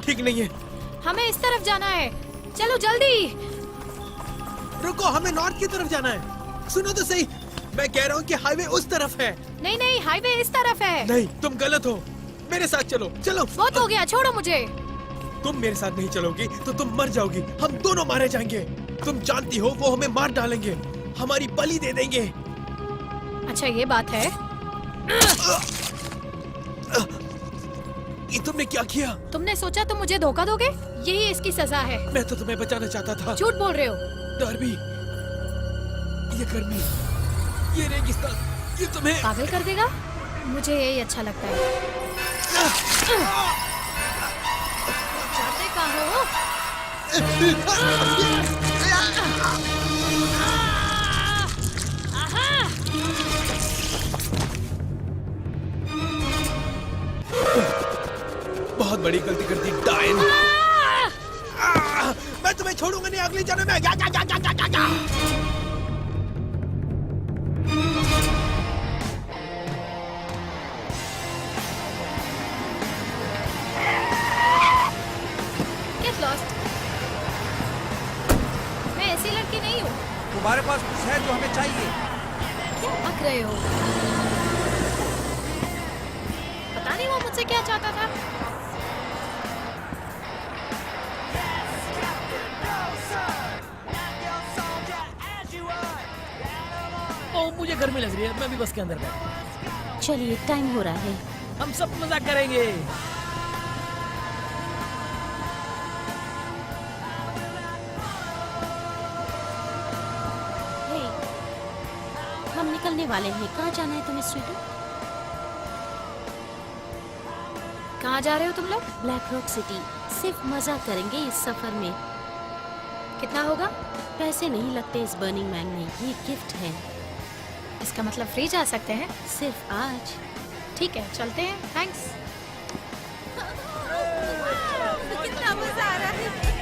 ठीक नहीं है। हमें इस तरफ जाना है, चलो जल्दी। रुको, हमें नॉर्थ की तरफ जाना है। सुनो तो सही, मैं कह रहा हूँ कि हाईवे उस तरफ है। नहीं नहीं, हाईवे इस तरफ है। नहीं, तुम गलत हो। मेरे साथ चलो, चलो। बहुत हो गया, छोड़ो मुझे। तुम मेरे साथ नहीं चलोगी तो तुम मर जाओगी, हम दोनों मारे जाएंगे। तुम जानती हो वो हमें मार डालेंगे, हमारी बलि दे देंगे। अच्छा ये बात है। ये तुमने क्या किया? तुमने सोचा तुम मुझे धोखा दोगे? यही इसकी सजा है। मैं तो तुम्हें बचाना चाहता था। झूठ बोल रहे हो। डार्बी, ये गर्मी, ये रेगिस्तान, ये तुम्हें पागल कर देगा। मुझे यही अच्छा लगता है। जाते कहाँ हो? बहुत बड़ी गलती कर दी डायन। मैं तुम्हें छोड़ूंगा नहीं अगली जन्म में। Get lost। मैं ऐसी लड़की नहीं हूँ। तुम्हारे पास कुछ है जो हमें चाहिए। क्या बक रहे हो? पता नहीं वो मुझसे क्या चाहता था। ओ, मुझे गर्मी लग रही है, मैं भी बस के अंदर बैठ। चलिए टाइम हो रहा है। हम सब मजाक करेंगे। हे, हम निकलने वाले हैं। कहाँ जाना है तुम्हें स्वीटी? कहाँ जा रहे हो तुम लोग? Black rock city. सिर्फ मजा करेंगे इस सफर में। कितना होगा? पैसे नहीं लगते इस बर्निंग मैन में, ये गिफ्ट है। इसका मतलब फ्री जा सकते हैं? सिर्फ आज। ठीक है, चलते हैं। थैंक्स। कितना मजा आ रहा है।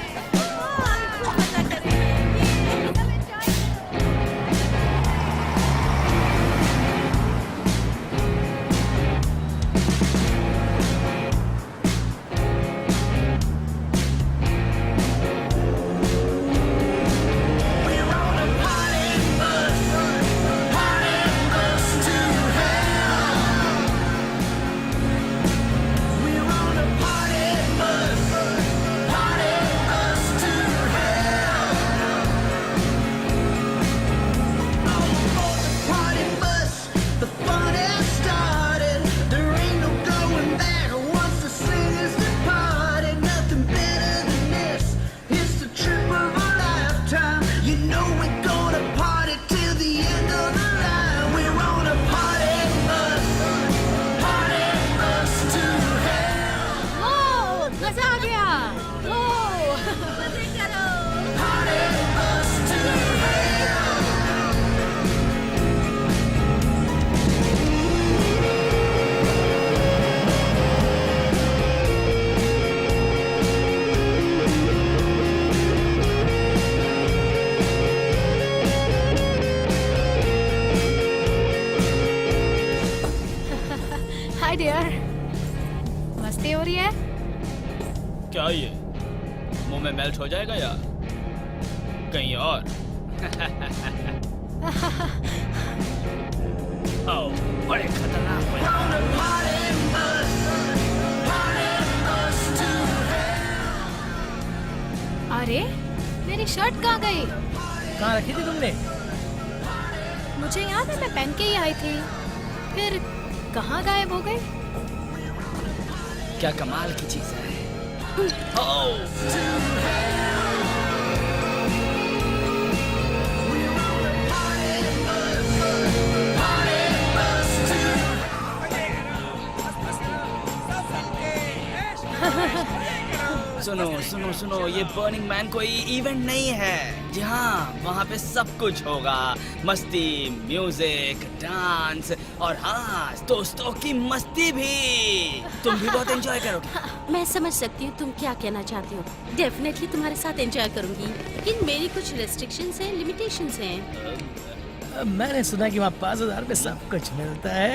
मजा आ गया। हाय डियर, मस्ती हो रही है? क्या ये मुंह में मेल्ट हो जाएगा या कहीं और? ओ, बड़े खतरनाक अरे मेरी शर्ट कहाँ गई? कहाँ रखी थी तुमने? मुझे याद है मैं पहन के ही आई थी, फिर कहाँ गायब हो गई? क्या कमाल की चीज है। सुनो सुनो सुनो, ये बर्निंग मैन कोई इवेंट नहीं है। जी हाँ, वहाँ पे सब कुछ होगा। मस्ती, म्यूजिक, डांस और हाँ, दोस्तों की मस्ती भी। तुम भी बहुत एंजॉय करोगे। मैं समझ सकती हूँ तुम क्या कहना चाहती हो। डेफिनेटली तुम्हारे साथ एंजॉय करूंगी, लेकिन मेरी कुछ रेस्ट्रिक्शंस हैं, लिमिटेशंस हैं। मैंने सुना कि वहाँ 5,000 में सब कुछ मिलता है।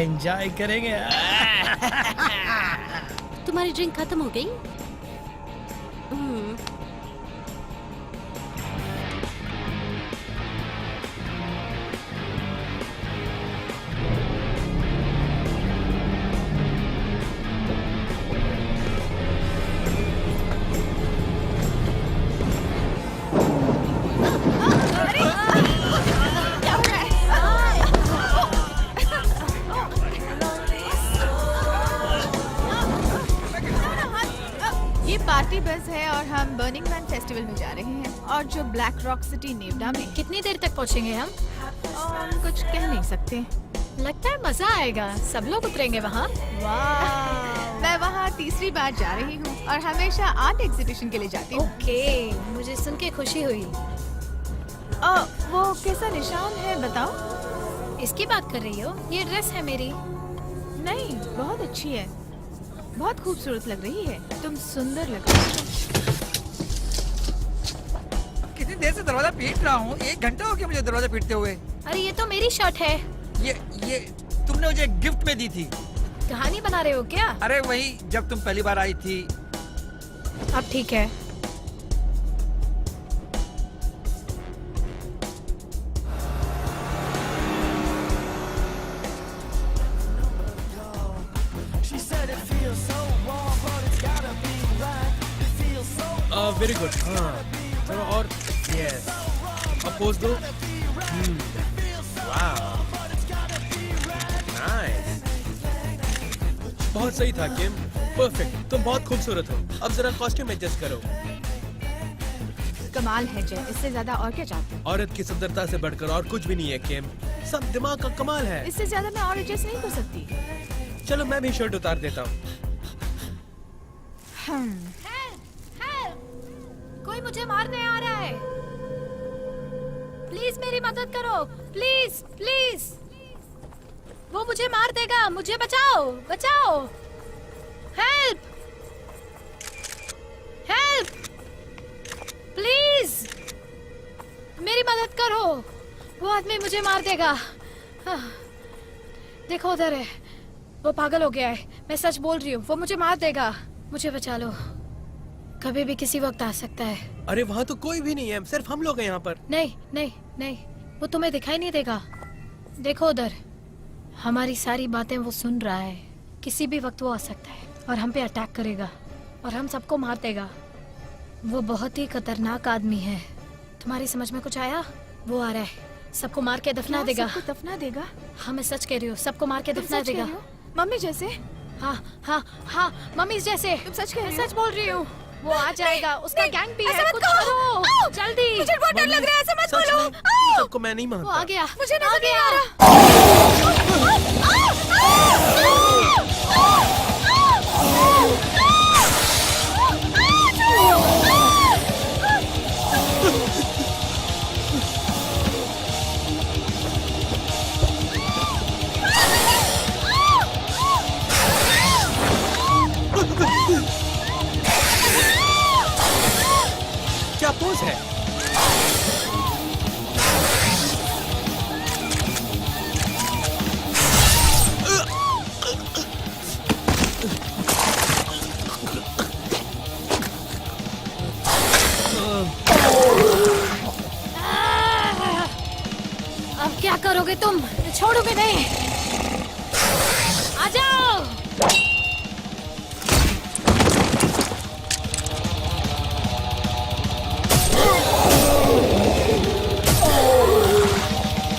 एंजॉय करेंगे। तुम्हारी ड्रिंक खत्म हो गई? ये पार्टी बस है और हम बर्निंग मैन फेस्टिवल में जा रहे हैं और जो ब्लैक रॉक सिटी नेवडा में कितनी देर तक पहुंचेंगे हम? कुछ कह नहीं सकते। लगता है मजा आएगा, सब लोग उतरेंगे वहाँ। वाह, मैं वहाँ तीसरी बार जा रही हूँ और हमेशा आर्ट एग्जीबिशन के लिए जाती हूँ। ओके, मुझे सुन के खुशी हुई। वो कैसा निशान है बताओ? इसकी बात कर रही हो? ये ड्रेस है मेरी। नहीं, बहुत अच्छी है, बहुत खूबसूरत लग रही है, तुम सुंदर लग रही हो। कितनी देर से दरवाजा पीट रहा हूँ, 1 घंटा हो गया मुझे दरवाजा पीटते हुए। अरे ये तो मेरी शर्ट है। ये तुमने मुझे गिफ्ट में दी थी। कहानी बना रहे हो क्या? अरे वही जब तुम पहली बार आई थी। अब ठीक है। Very good. हाँ थोड़ा और। यस, अब पोज दो। वाह, नाइस, बहुत सही था किम, परफेक्ट। तुम बहुत खूबसूरत हो। अब जरा कॉस्ट्यूम एडजस्ट करो। कमाल है जय, इससे ज्यादा और क्या चाहते हो? औरत की सुंदरता से बढ़कर और कुछ भी नहीं है किम, सब दिमाग का कमाल है। इससे ज्यादा मैं और एडजस्ट नहीं कर सकती। चलो मैं भी शर्ट उतार देता हूँ। कोई मुझे मारने आ रहा है, प्लीज मेरी मदद करो, प्लीज प्लीज। वो मुझे मार देगा, मुझे बचाओ बचाओ। हेल्प हेल्प, प्लीज मेरी मदद करो, वो आदमी मुझे मार देगा। देखो उधर है, वो पागल हो गया है, मैं सच बोल रही हूँ, वो मुझे मार देगा, मुझे बचा लो, कभी भी किसी वक्त आ सकता है। अरे वहाँ तो कोई भी नहीं है, सिर्फ हम लोग हैं यहाँ पर। नहीं नहीं नहीं, वो तुम्हें दिखाई नहीं देगा, देखो उधर, हमारी सारी बातें वो सुन रहा है, किसी भी वक्त वो आ सकता है और हम पे अटैक करेगा और हम सबको मार देगा। वो बहुत ही खतरनाक आदमी है, तुम्हारी समझ में कुछ आया? वो आ रहा है, सबको मार के दफना देगा। सबको दफना देगा? हाँ मैं सच कह रही हूँ, सबको मार के तुम दफना सच कह देगा। रही हो? मम्मी जैसे? हाँ हाँ हाँ, मम्मी जैसे। तुम सच कह रही मैं हो? सच बोल रही हूँ, वो आ जाएगा, उसका गैंग भी ऐसा है, मत कुछ कहो। करो जल्दी। मुझे बहुत डर लग रहा है, ऐसा मत सच बोलो। में, सबको मैं नहीं वो आ मानता। गया, मुझे आ नजर नहीं गया। आ रहा। क्या पोज है? अब क्या करोगे तुम? छोड़ोगे नहीं? आ जाओ।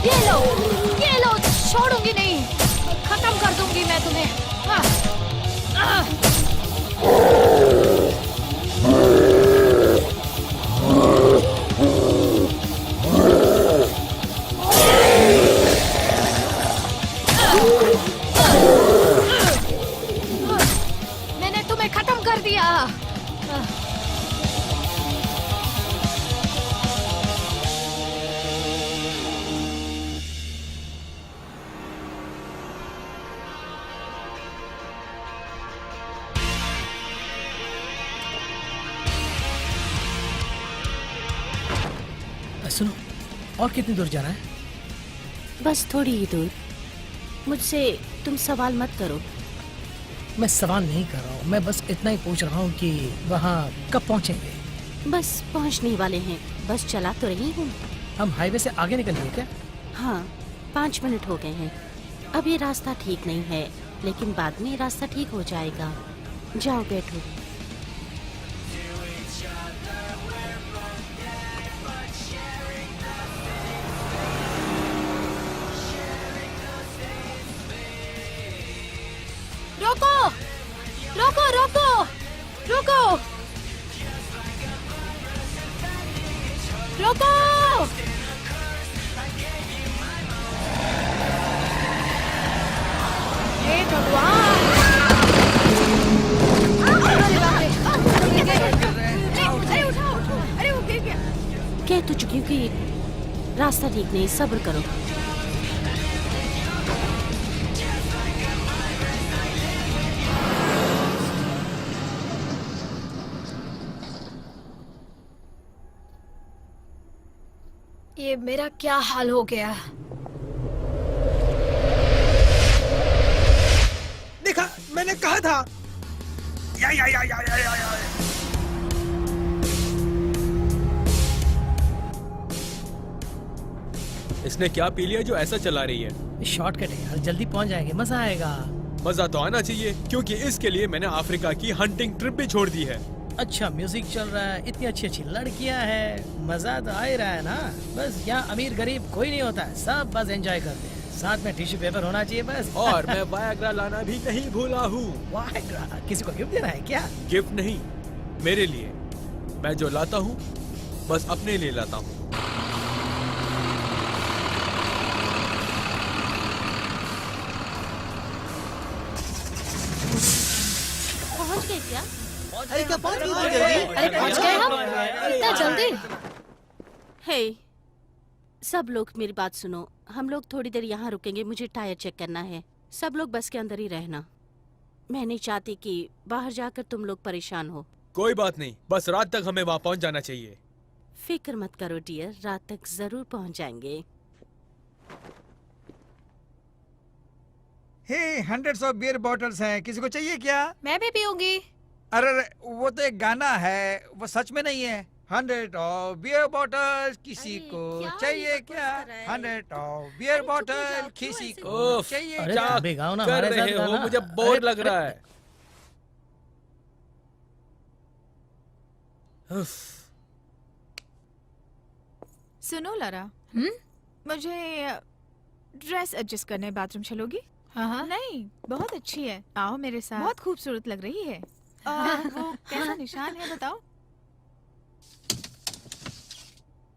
ये लो, छोड़ूंगी नहीं, खत्म कर दूंगी मैं तुम्हें। मैंने तुम्हें खत्म कर दिया। सुनो, और कितनी दूर जाना है? बस थोड़ी ही दूर। मुझसे तुम सवाल मत करो, मैं सवाल नहीं कर रहा हूँ, मैं बस इतना ही पूछ रहा हूँ कि वहाँ कब पहुँचेंगे? बस पहुंचने वाले हैं, बस चला तो रही हूँ। हम हाईवे से आगे निकल गए क्या? हाँ, 5 मिनट हो गए हैं। अब ये रास्ता ठीक नहीं है, लेकिन बाद में रास्ता ठीक हो जाएगा। जाओ बैठो। रोको रोको रोको रोको रोको। हे भगवान! अरे बाप रे! अरे उठाओ उठाओ, अरे वो गिर गया। कह तो चुकी हूँ कि रास्ता ठीक नहीं, सब्र करो। ये मेरा क्या हाल हो गया? देखा, मैंने कहा था। या। इसने क्या पी लिया जो ऐसा चला रही है? शॉर्टकट है यार, जल्दी पहुँच जाएंगे, मजा आएगा। मजा तो आना चाहिए, क्योंकि इसके लिए मैंने अफ्रीका की हंटिंग ट्रिप भी छोड़ दी है। अच्छा म्यूजिक चल रहा है, इतनी अच्छी अच्छी लड़कियां हैं, मजा तो आ ही रहा है ना। बस यहाँ अमीर गरीब कोई नहीं होता है, सब बस एंजॉय करते हैं। साथ में टिश्यू पेपर होना चाहिए बस। और मैं वायग्रा लाना भी नहीं भूला हूँ। वायग्रा? किसी को गिफ्ट देना है क्या? गिफ्ट नहीं, मेरे लिए। मैं जो लाता हूँ बस अपने लिए लाता हूँ। पहुंच गए क्या? अरे पहुंच गए हम? इतना जल्दी? हे, सब लोग मेरी बात सुनो। हम लोग थोड़ी देर यहाँ रुकेंगे, मुझे टायर चेक करना है। सब लोग बस के अंदर ही रहना। मैं नहीं चाहती कि बाहर जाकर तुम लोग परेशान हो। कोई बात नहीं, बस रात तक हमें वहाँ पहुँच जाना चाहिए। फिक्र मत करो डियर, रात तक जरूर पहुंच जाएंगे। हे, 100 ऑफ बियर बॉटल्स हैं, किसी को चाहिए क्या? मैं भी पीऊंगी। अरे वो तो एक गाना है, वो सच में नहीं है। 100 ऑफ बियर बॉटल किसी अरे, को क्या चाहिए ये क्या? बकवास कर रहा है? 100 ऑफ बियर अरे, चुप हो बॉटल जाओ, क्यों किसी ऐसे को ओफ, चाहिए अरे क्या? तुम भी गाओ ना कर हमारे रहे साथ हो, गाना। मुझे बोर अरे, लग रहा है। उफ, सुनो लारा, मुझे ड्रेस एडजस्ट करने बाथरूम चलोगी? हाँ हाँ। नहीं, बहुत अच्छी है, आओ मेरे साथ। बहुत खूबसूरत लग रही है। और वो कैसा निशान है बताओ?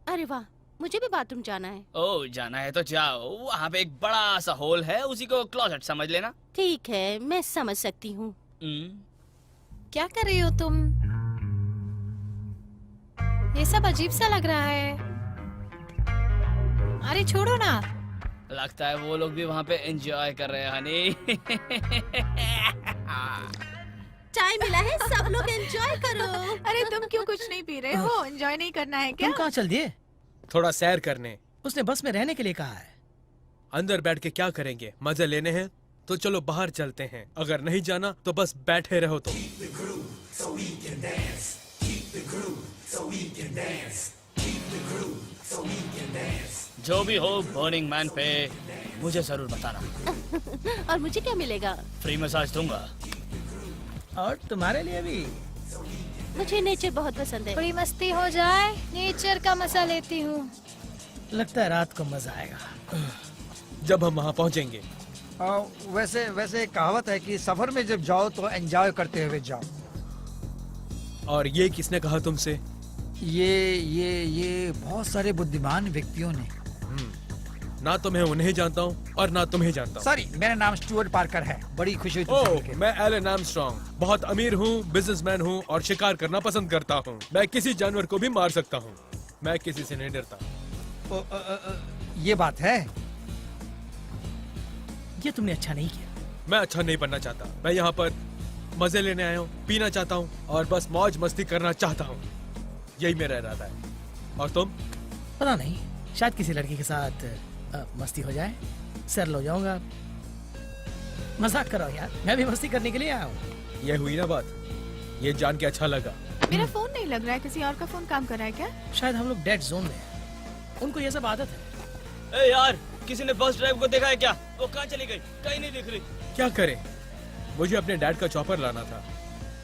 अरे वाह, मुझे भी बाथरूम जाना है। ओ, जाना है तो जाओ। वहाँ पे एक बड़ा सा होल है, उसी को क्लोजेट समझ लेना। ठीक है, मैं समझ सकती हूँ। क्या कर रही हो तुम? ये सब अजीब सा लग रहा है। अरे छोड़ो ना। लगता है वो लोग भी वहाँ पे एंजॉय कर रहे हैं हनी। चाय मिला है, सब लोग एंजॉय करो। अरे तुम क्यों कुछ नहीं पी रहे हो? एंजॉय नहीं करना है क्या? तुम कहाँ चल दिए? थोड़ा सैर करने। उसने बस में रहने के लिए कहा है। अंदर बैठ के क्या करेंगे? मजे लेने हैं तो चलो बाहर चलते हैं। अगर नहीं जाना तो बस बैठे रहो। तो जो भी हो, बर्निंग मैन पे मुझे जरूर बताना। और मुझे क्या मिलेगा? फ्री मसाज दूंगा। और तुम्हारे लिए भी। मुझे नेचर बहुत पसंद है। थोड़ी मस्ती हो जाए, नेचर का मजा लेती हूँ। लगता है रात को मजा आएगा। जब हम वहाँ पहुँचेंगे। वैसे वैसे कहावत है कि सफर में जब जाओ तो एंजॉय करते हुए जाओ। और ये किसने कहा तुमसे? ये बहुत सारे बुद्धिमान व्यक्तियों ने। ना तो मैं उन्हें जानता हूँ और ना तुम्हें जानता हूँ। सॉरी, मेरा नाम स्टुअर्ट पार्कर है। बड़ी खुशी हुई तुमसे ओह, मिलके। मैं एलन आर्मस्ट्रांग। बहुत अमीर हूँ, बिजनेसमैन हूँ और शिकार करना पसंद करता हूँ। मैं किसी जानवर को भी मार सकता हूँ। मैं किसी से नहीं डरता। ये बात है। ये तुमने अच्छा नहीं किया। मैं अच्छा नहीं बनना चाहता। मैं यहाँ पर मजे लेने आया हूँ, पीना चाहता हूँ और बस मौज मस्ती करना चाहता हूँ। यही मेरा इरादा है। और तुम? पता नहीं, शायद किसी लड़की के साथ मस्ती हो जाए। सर लो जाऊंगा। मजाक कर रहा हूँ यार, मैं भी मस्ती करने के लिए आया हूँ। ये हुई ना बात, ये जान के अच्छा लगा। मेरा फोन नहीं लग रहा है, किसी और का फोन काम कर रहा है क्या? शायद हम लोग डेड जोन में हैं। उनको ये सब आदत है। ए यार, किसी ने बस ड्राइव को देखा है क्या? वो कहाँ चली गई? कहीं नहीं दिख रही। क्या करें, मुझे अपने डैड का चॉपर लाना था।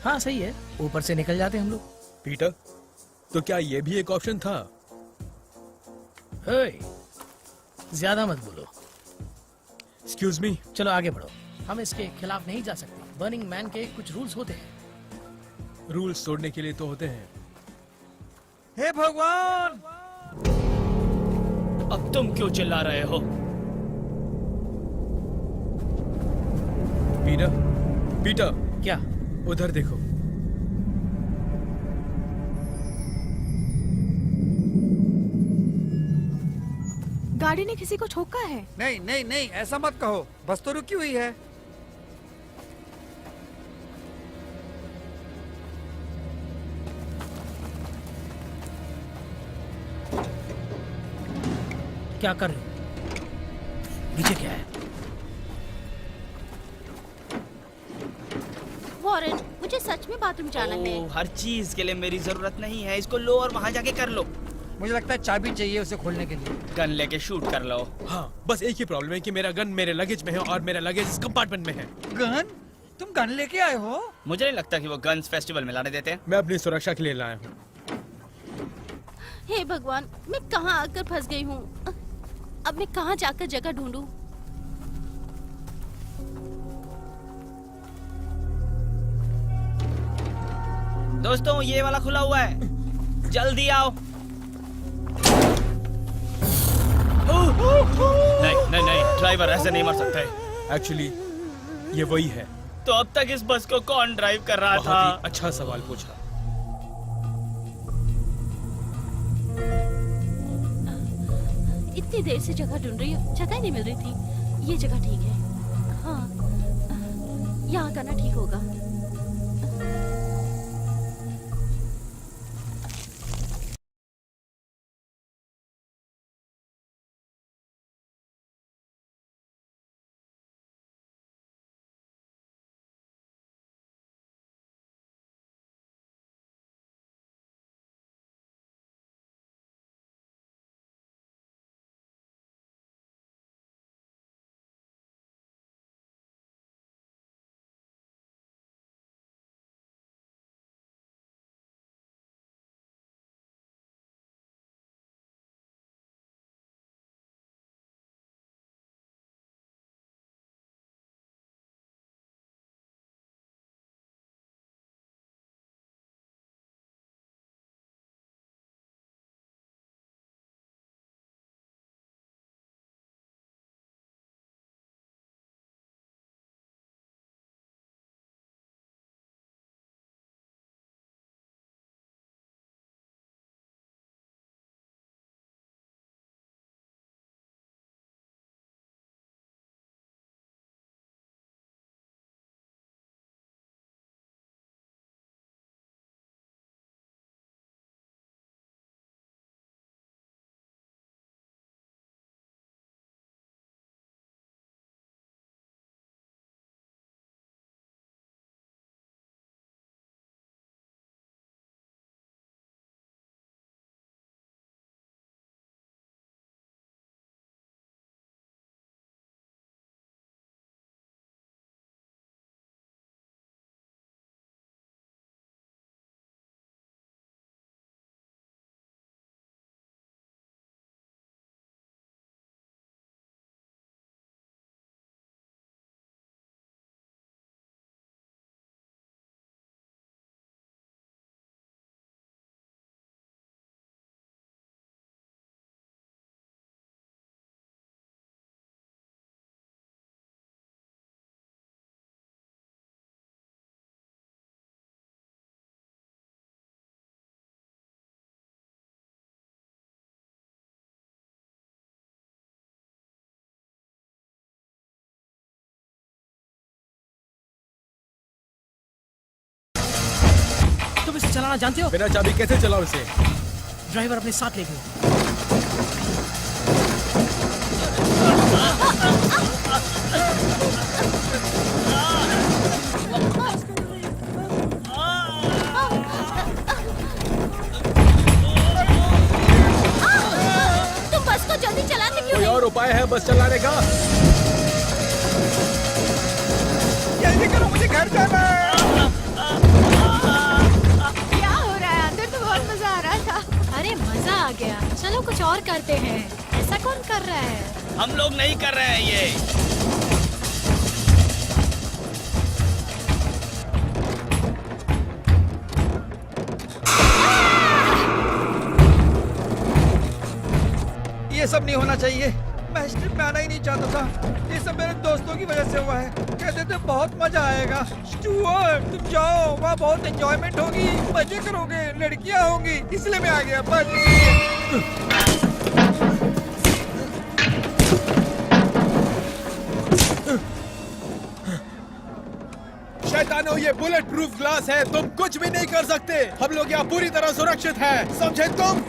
हाँ सही है, ऊपर से निकल जाते हम लोग। पीटर, तो क्या ये भी एक ऑप्शन था? ओए, ज्यादा मत बोलो। Excuse me. चलो आगे बढ़ो, हम इसके खिलाफ नहीं जा सकते। बर्निंग मैन के कुछ रूल्स होते हैं। रूल्स तोड़ने के लिए तो होते हैं। हे भगवान! अब तुम क्यों चिल्ला रहे हो? पीटर, पीटर, क्या? उधर देखो। गाड़ी ने किसी को ठोका है। नहीं नहीं नहीं, ऐसा मत कहो, बस तो रुकी हुई है। क्या कर रहे हो? नीचे क्या है? वॉरेन, मुझे सच में बाथरूम जाना है। ओह, हर चीज के लिए मेरी जरूरत नहीं है। इसको लो और वहाँ जाके कर लो। मुझे लगता है चाबी चाहिए उसे खोलने के लिए। गन लेके शूट कर लो। हाँ, बस एक ही प्रॉब्लम है कि मेरा गन मेरे लगेज में है और मेरा लगेज इस कंपार्टमेंट में है। गन? तुम गन लेके आए हो? मुझे नहीं लगता कि वो गन्स फेस्टिवल में लाने देते हैं। मैं अपनी सुरक्षा के लिए लाया हूँ। हे भगवान, मैं कहाँ आकर फंस गई हूँ। अब मैं कहाँ जाकर जगह ढूंढूं? दोस्तों, ये वाला खुला हुआ है, जल्दी आओ। नहीं, ड्राइवर ऐसे नहीं मर सकते। एक्चुअली ये वही है। तो अब तक इस बस को कौन ड्राइव कर रहा बहुत था? ही अच्छा सवाल पूछा। इतनी देर से जगह ढूंढ रही हूँ, जगह नहीं मिल रही थी। ये जगह ठीक है। हाँ, यहाँ करना ठीक होगा। तुम इसे चलाना जानते हो? बिना चाबी कैसे चलाओ इसे? ड्राइवर अपने साथ ले गए। उपाय है बस चलाने का? जल्दी करो, मुझे घर जाना है। क्या हो रहा है? अंदर तो बहुत मजा आ रहा था। अरे मजा आ गया, चलो कुछ और करते हैं। ऐसा कौन कर रहा है? हम लोग नहीं कर रहे हैं ये। ये सब नहीं होना चाहिए। मैं स्ट्रिप में आना ही नहीं चाहता था। ये सब मेरे दोस्तों की वजह से हुआ है। कहते थे बहुत मजा आएगा। स्टुअर्ट, तुम जाओ, वहाँ बहुत एंजॉयमेंट होगी, मजे करोगे, लड़कियाँ होंगी, इसलिए मैं आ गया बस इसलिए। शैतानो, ये बुलेट प्रूफ ग्लास है, तुम कुछ भी नहीं कर सकते। हम लोग यहाँ पूरी तरह सुरक्षित हैं, समझे तुम?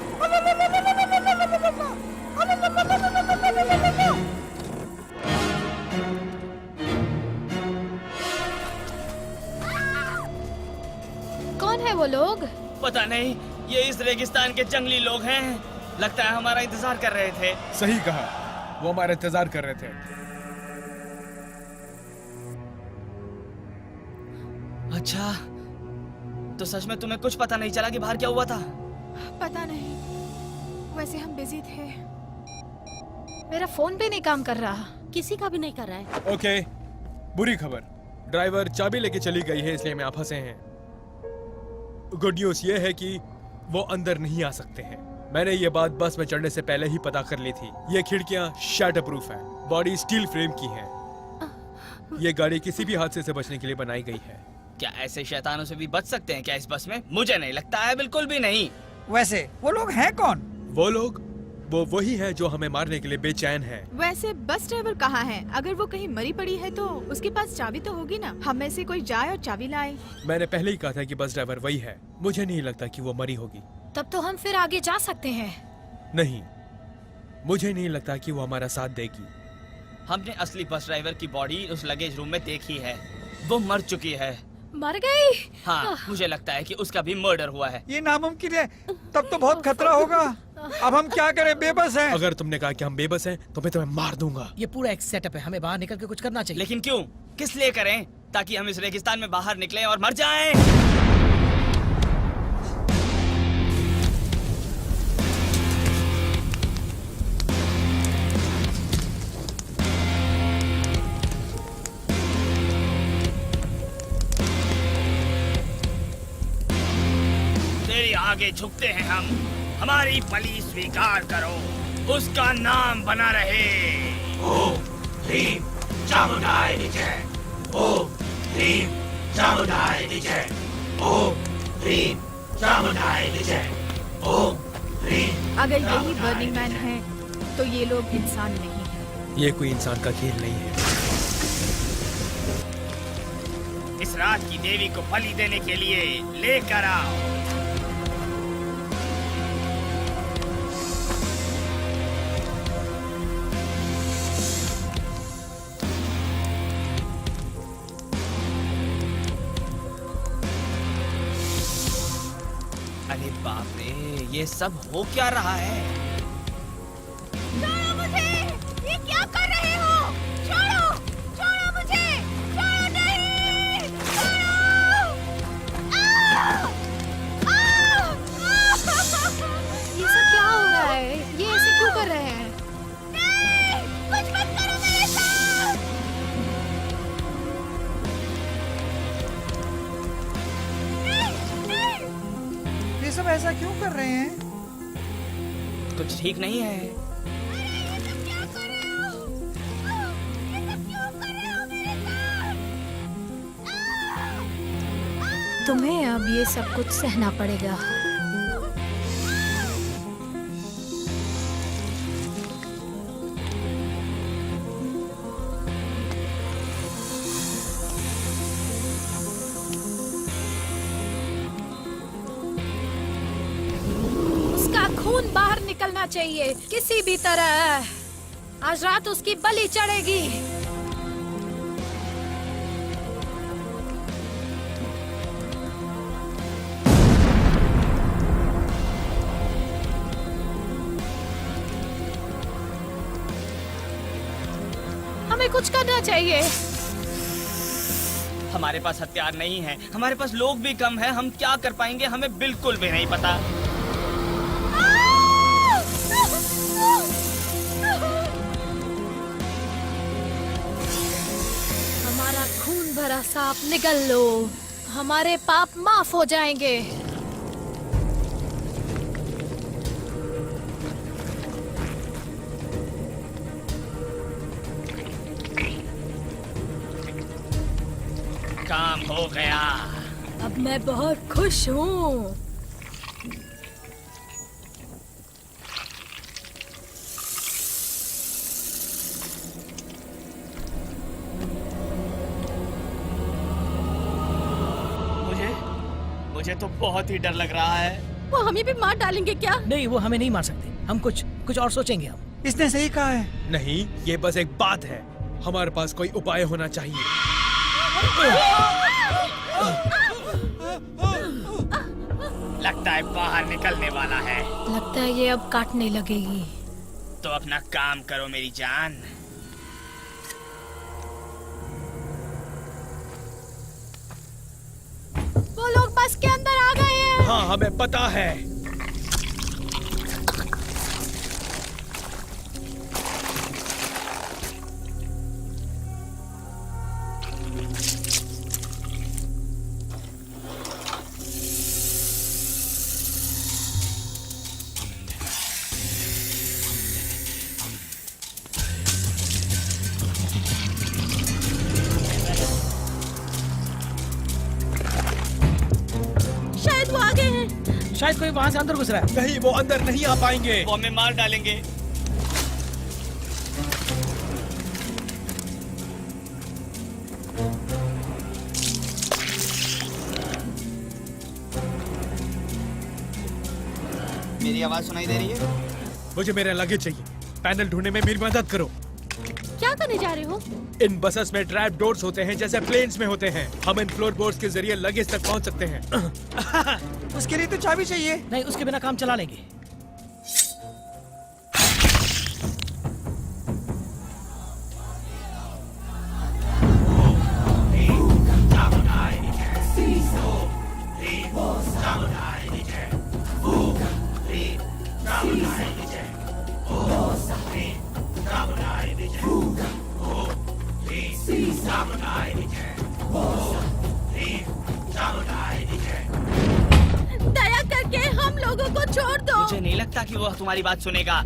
कौन है वो लोग? पता नहीं, ये इस रेगिस्तान के जंगली लोग हैं। लगता है हमारा इंतजार कर रहे थे। सही कहा, वो हमारा इंतजार कर रहे थे। अच्छा, तो सच में तुम्हें कुछ पता नहीं चला कि बाहर क्या हुआ था? पता नहीं, वैसे हम बिजी थे। मेरा फोन भी नहीं काम कर रहा। किसी का भी नहीं कर रहा है। ओके, बुरी खबर, ड्राइवर चाबी लेके चली गई है, इसलिए हम यहाँ फंसे हैं। गुड न्यूज ये है कि वो अंदर नहीं आ सकते हैं। मैंने ये बात बस में चढ़ने से पहले ही पता कर ली थी। ये खिड़कियाँ शैटर प्रूफ हैं, बॉडी स्टील फ्रेम की है। ये गाड़ी किसी भी हादसे से बचने के लिए बनाई गई है। क्या ऐसे शैतानों से भी बच सकते हैं क्या इस बस में? मुझे नहीं लगता है, बिल्कुल भी नहीं। वैसे वो लोग हैं कौन? वो लोग वो वही है जो हमें मारने के लिए बेचैन है। वैसे बस ड्राइवर कहाँ है? अगर वो कहीं मरी पड़ी है तो उसके पास चाबी तो होगी ना। हम में से कोई जाए और चाबी लाए। मैंने पहले ही कहा था कि बस ड्राइवर वही है। मुझे नहीं लगता कि वो मरी होगी। तब तो हम फिर आगे जा सकते हैं। नहीं, मुझे नहीं लगता कि वो हमारा साथ देगी। हमने असली बस ड्राइवर की बॉडी उस लगेज रूम में देखी है। वो मर चुकी है। मर गई? हाँ, मुझे लगता है कि उसका भी मर्डर हुआ है। ये नामुमकिन है। तब तो बहुत खतरा होगा। अब हम क्या करें, बेबस हैं। अगर तुमने कहा कि हम बेबस हैं, तो मैं तुम्हें मार दूंगा। ये पूरा एक सेटअप है, हमें बाहर निकल के कुछ करना चाहिए। लेकिन क्यों? किस लिए करें? ताकि हम इस रेगिस्तान में बाहर निकलें और मर जाएं? तेरी आगे झुकते हैं हम। हमारी बलि स्वीकार करो, उसका नाम बना रहे। ओम ह्रीं चामुंडाय विजय। ओम ह्रीं चामुंडाय विजय। ओम ह्रीं चामुंडाय विजय। ओम ह्रीं। अगर यही बर्निंग मैन है तो ये लोग इंसान नहीं है। ये कोई इंसान का खेल नहीं है। इस रात की देवी को बलि देने के लिए लेकर आओ। अरे बाप रे, ये सब हो क्या रहा है? छोड़ो मुझे! ये क्या कर रहे हो? छोड़ो! छोड़ो मुझे! छोड़ो नहीं! छोड़ो! ये सब क्या हो रहा है? ये ऐसे क्यों कर रहे हैं? नहीं! कुछ मत करो मेरे साथ! ये सब ऐसा क्यों कर रहे हैं? कुछ ठीक नहीं है। क्या कर रहे हो? ये सब क्यों कर रहे हो मेरे साथ? तुम्हें अब ये सब कुछ सहना पड़ेगा। उसका खून बाहर निकलना चाहिए किसी भी तरह। आज रात उसकी बलि चढ़ेगी। हमें कुछ करना चाहिए। हमारे पास हथियार नहीं है, हमारे पास लोग भी कम है, हम क्या कर पाएंगे हमें बिल्कुल भी नहीं पता। हमारा खून भरा सांप निगल लो, हमारे पाप माफ हो जाएंगे। काम हो गया। अब मैं बहुत खुश हूँ। मुझे तो बहुत ही डर लग रहा है। वो हमें भी मार डालेंगे क्या? नहीं, वो हमें नहीं मार सकते। हम कुछ और सोचेंगे हम। इसने सही कहा है। नहीं, ये बस एक बात है, हमारे पास कोई उपाय होना चाहिए। लगता है बाहर निकलने वाला है। लगता है ये अब काटने लगेगी। तो अपना काम करो मेरी जान। वो लोग बस के अंदर आ गए हैं। हाँ, हमें पता है। शायद वो आ गए हैं। शायद कोई वहाँ से अंदर घुस रहा है। नहीं, वो अंदर नहीं आ पाएंगे। वो हमें मार डालेंगे। मेरी आवाज सुनाई दे रही है? मुझे मेरा लगेज चाहिए। पैनल ढूंढने में मेरी मदद करो। क्या करने जा रहे हो? इन बसेस में ट्रैप डोर्स होते हैं जैसे प्लेन्स में होते हैं। हम इन फ्लोर बोर्ड्स के जरिए लगेज तक पहुंच सकते हैं। उसके लिए तो चाबी चाहिए। नहीं, उसके बिना काम चला लेंगे। दया करके हम लोगों को छोड़ दो। मुझे नहीं लगता कि वो तुम्हारी बात सुनेगा।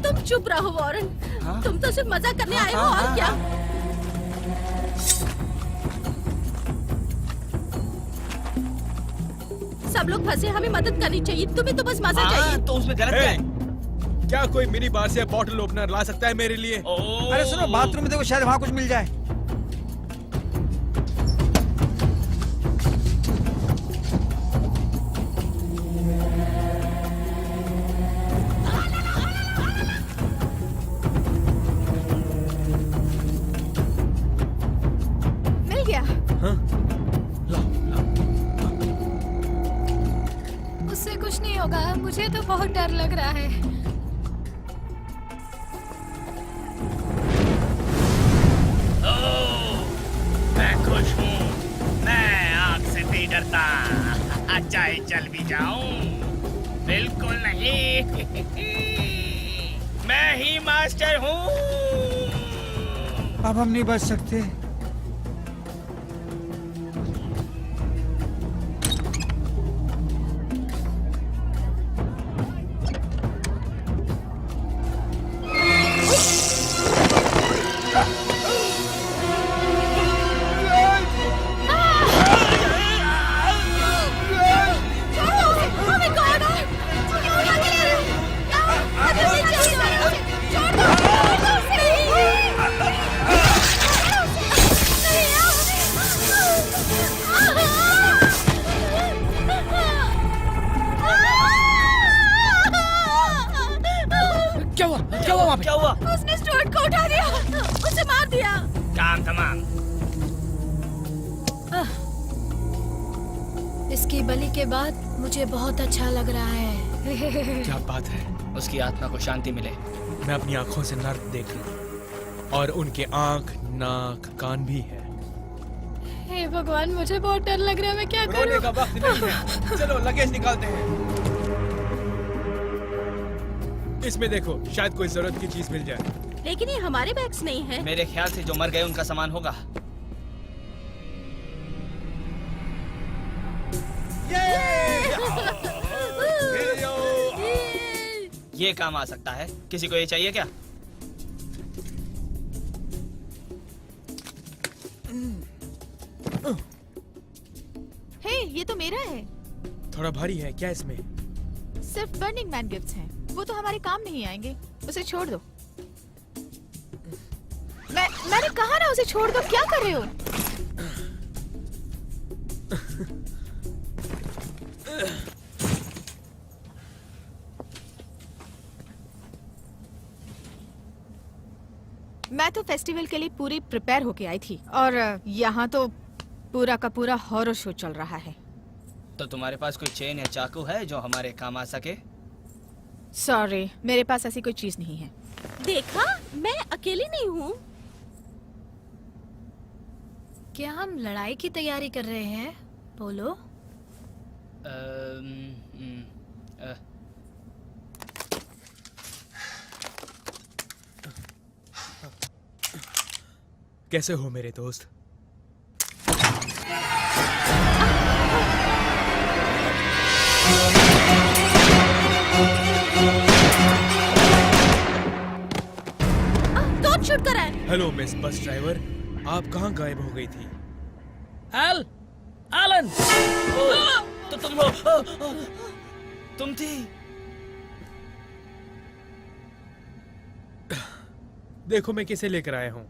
तुम चुप रहो वॉरेन। हाँ? तुम तो सिर्फ मजा करने हाँ, आए हो हाँ, और क्या? सब लोग फंसे, हमें मदद करनी चाहिए। तुम्हें तो बस मजा चाहिए। तो उसमें गलत क्या Hey, है? क्या कोई मिनी बार से बॉटल ओपनर ला सकता है मेरे लिए? ओह, अरे सुनो, बाथरूम में देखो, शायद वहाँ कुछ मिल जाए। मिल गया। हाँ? लाओ, लाओ। उससे कुछ नहीं होगा। मुझे तो बहुत डर लग रहा है। ओह, मैं खुश हूँ। मैं आग से नहीं डरता। चाहे जल भी जाऊं, बिल्कुल नहीं। मैं ही मास्टर हूँ। अब हम नहीं बच सकते। क्या हुआ वहाँ पे? क्या हुआ? उसने स्टुअर्ट को उठा दिया, उसे मार दिया। काम तमाम। इसकी बलि के बाद मुझे बहुत अच्छा लग रहा है। क्या बात है। उसकी आत्मा को शांति मिले। मैं अपनी आंखों से नर्क देख लूं। और उनके आंख, नाक, कान भी है। हे भगवान, मुझे बहुत डर लग रहा है। मैं क्या रोने करूं? का वक्त नहीं है। चलो लगेज निकालते हैं। इसमें देखो, शायद कोई जरूरत की चीज मिल जाए। लेकिन ये हमारे बैग्स नहीं है। मेरे ख्याल से जो मर गए उनका सामान होगा। ये काम आ सकता है। किसी को ये चाहिए क्या? हे, ये तो मेरा है। थोड़ा भारी है क्या इसमें? सिर्फ बर्निंग मैन गिफ्ट्स हैं। वो तो हमारे काम नहीं आएंगे। उसे छोड़ दो। मैंने कहा ना उसे छोड़ दो। क्या कर रहे हो? मैं तो फेस्टिवल के लिए पूरी प्रिपेयर होके आई थी और यहाँ तो पूरा का पूरा हॉरर शो चल रहा है। तो तुम्हारे पास कोई चेन या चाकू है जो हमारे काम आ सके? सॉरी, मेरे पास ऐसी कोई चीज नहीं है। देखा, मैं अकेली नहीं हूँ। क्या हम लड़ाई की तैयारी कर रहे हैं? बोलो। कैसे हो मेरे दोस्त? तो शूट करा है। हेलो मिस बस ड्राइवर, आप कहाँ गायब हो गई थी? एलन, तो तुम हो। तुम थी। देखो मैं किसे लेकर आया हूँ।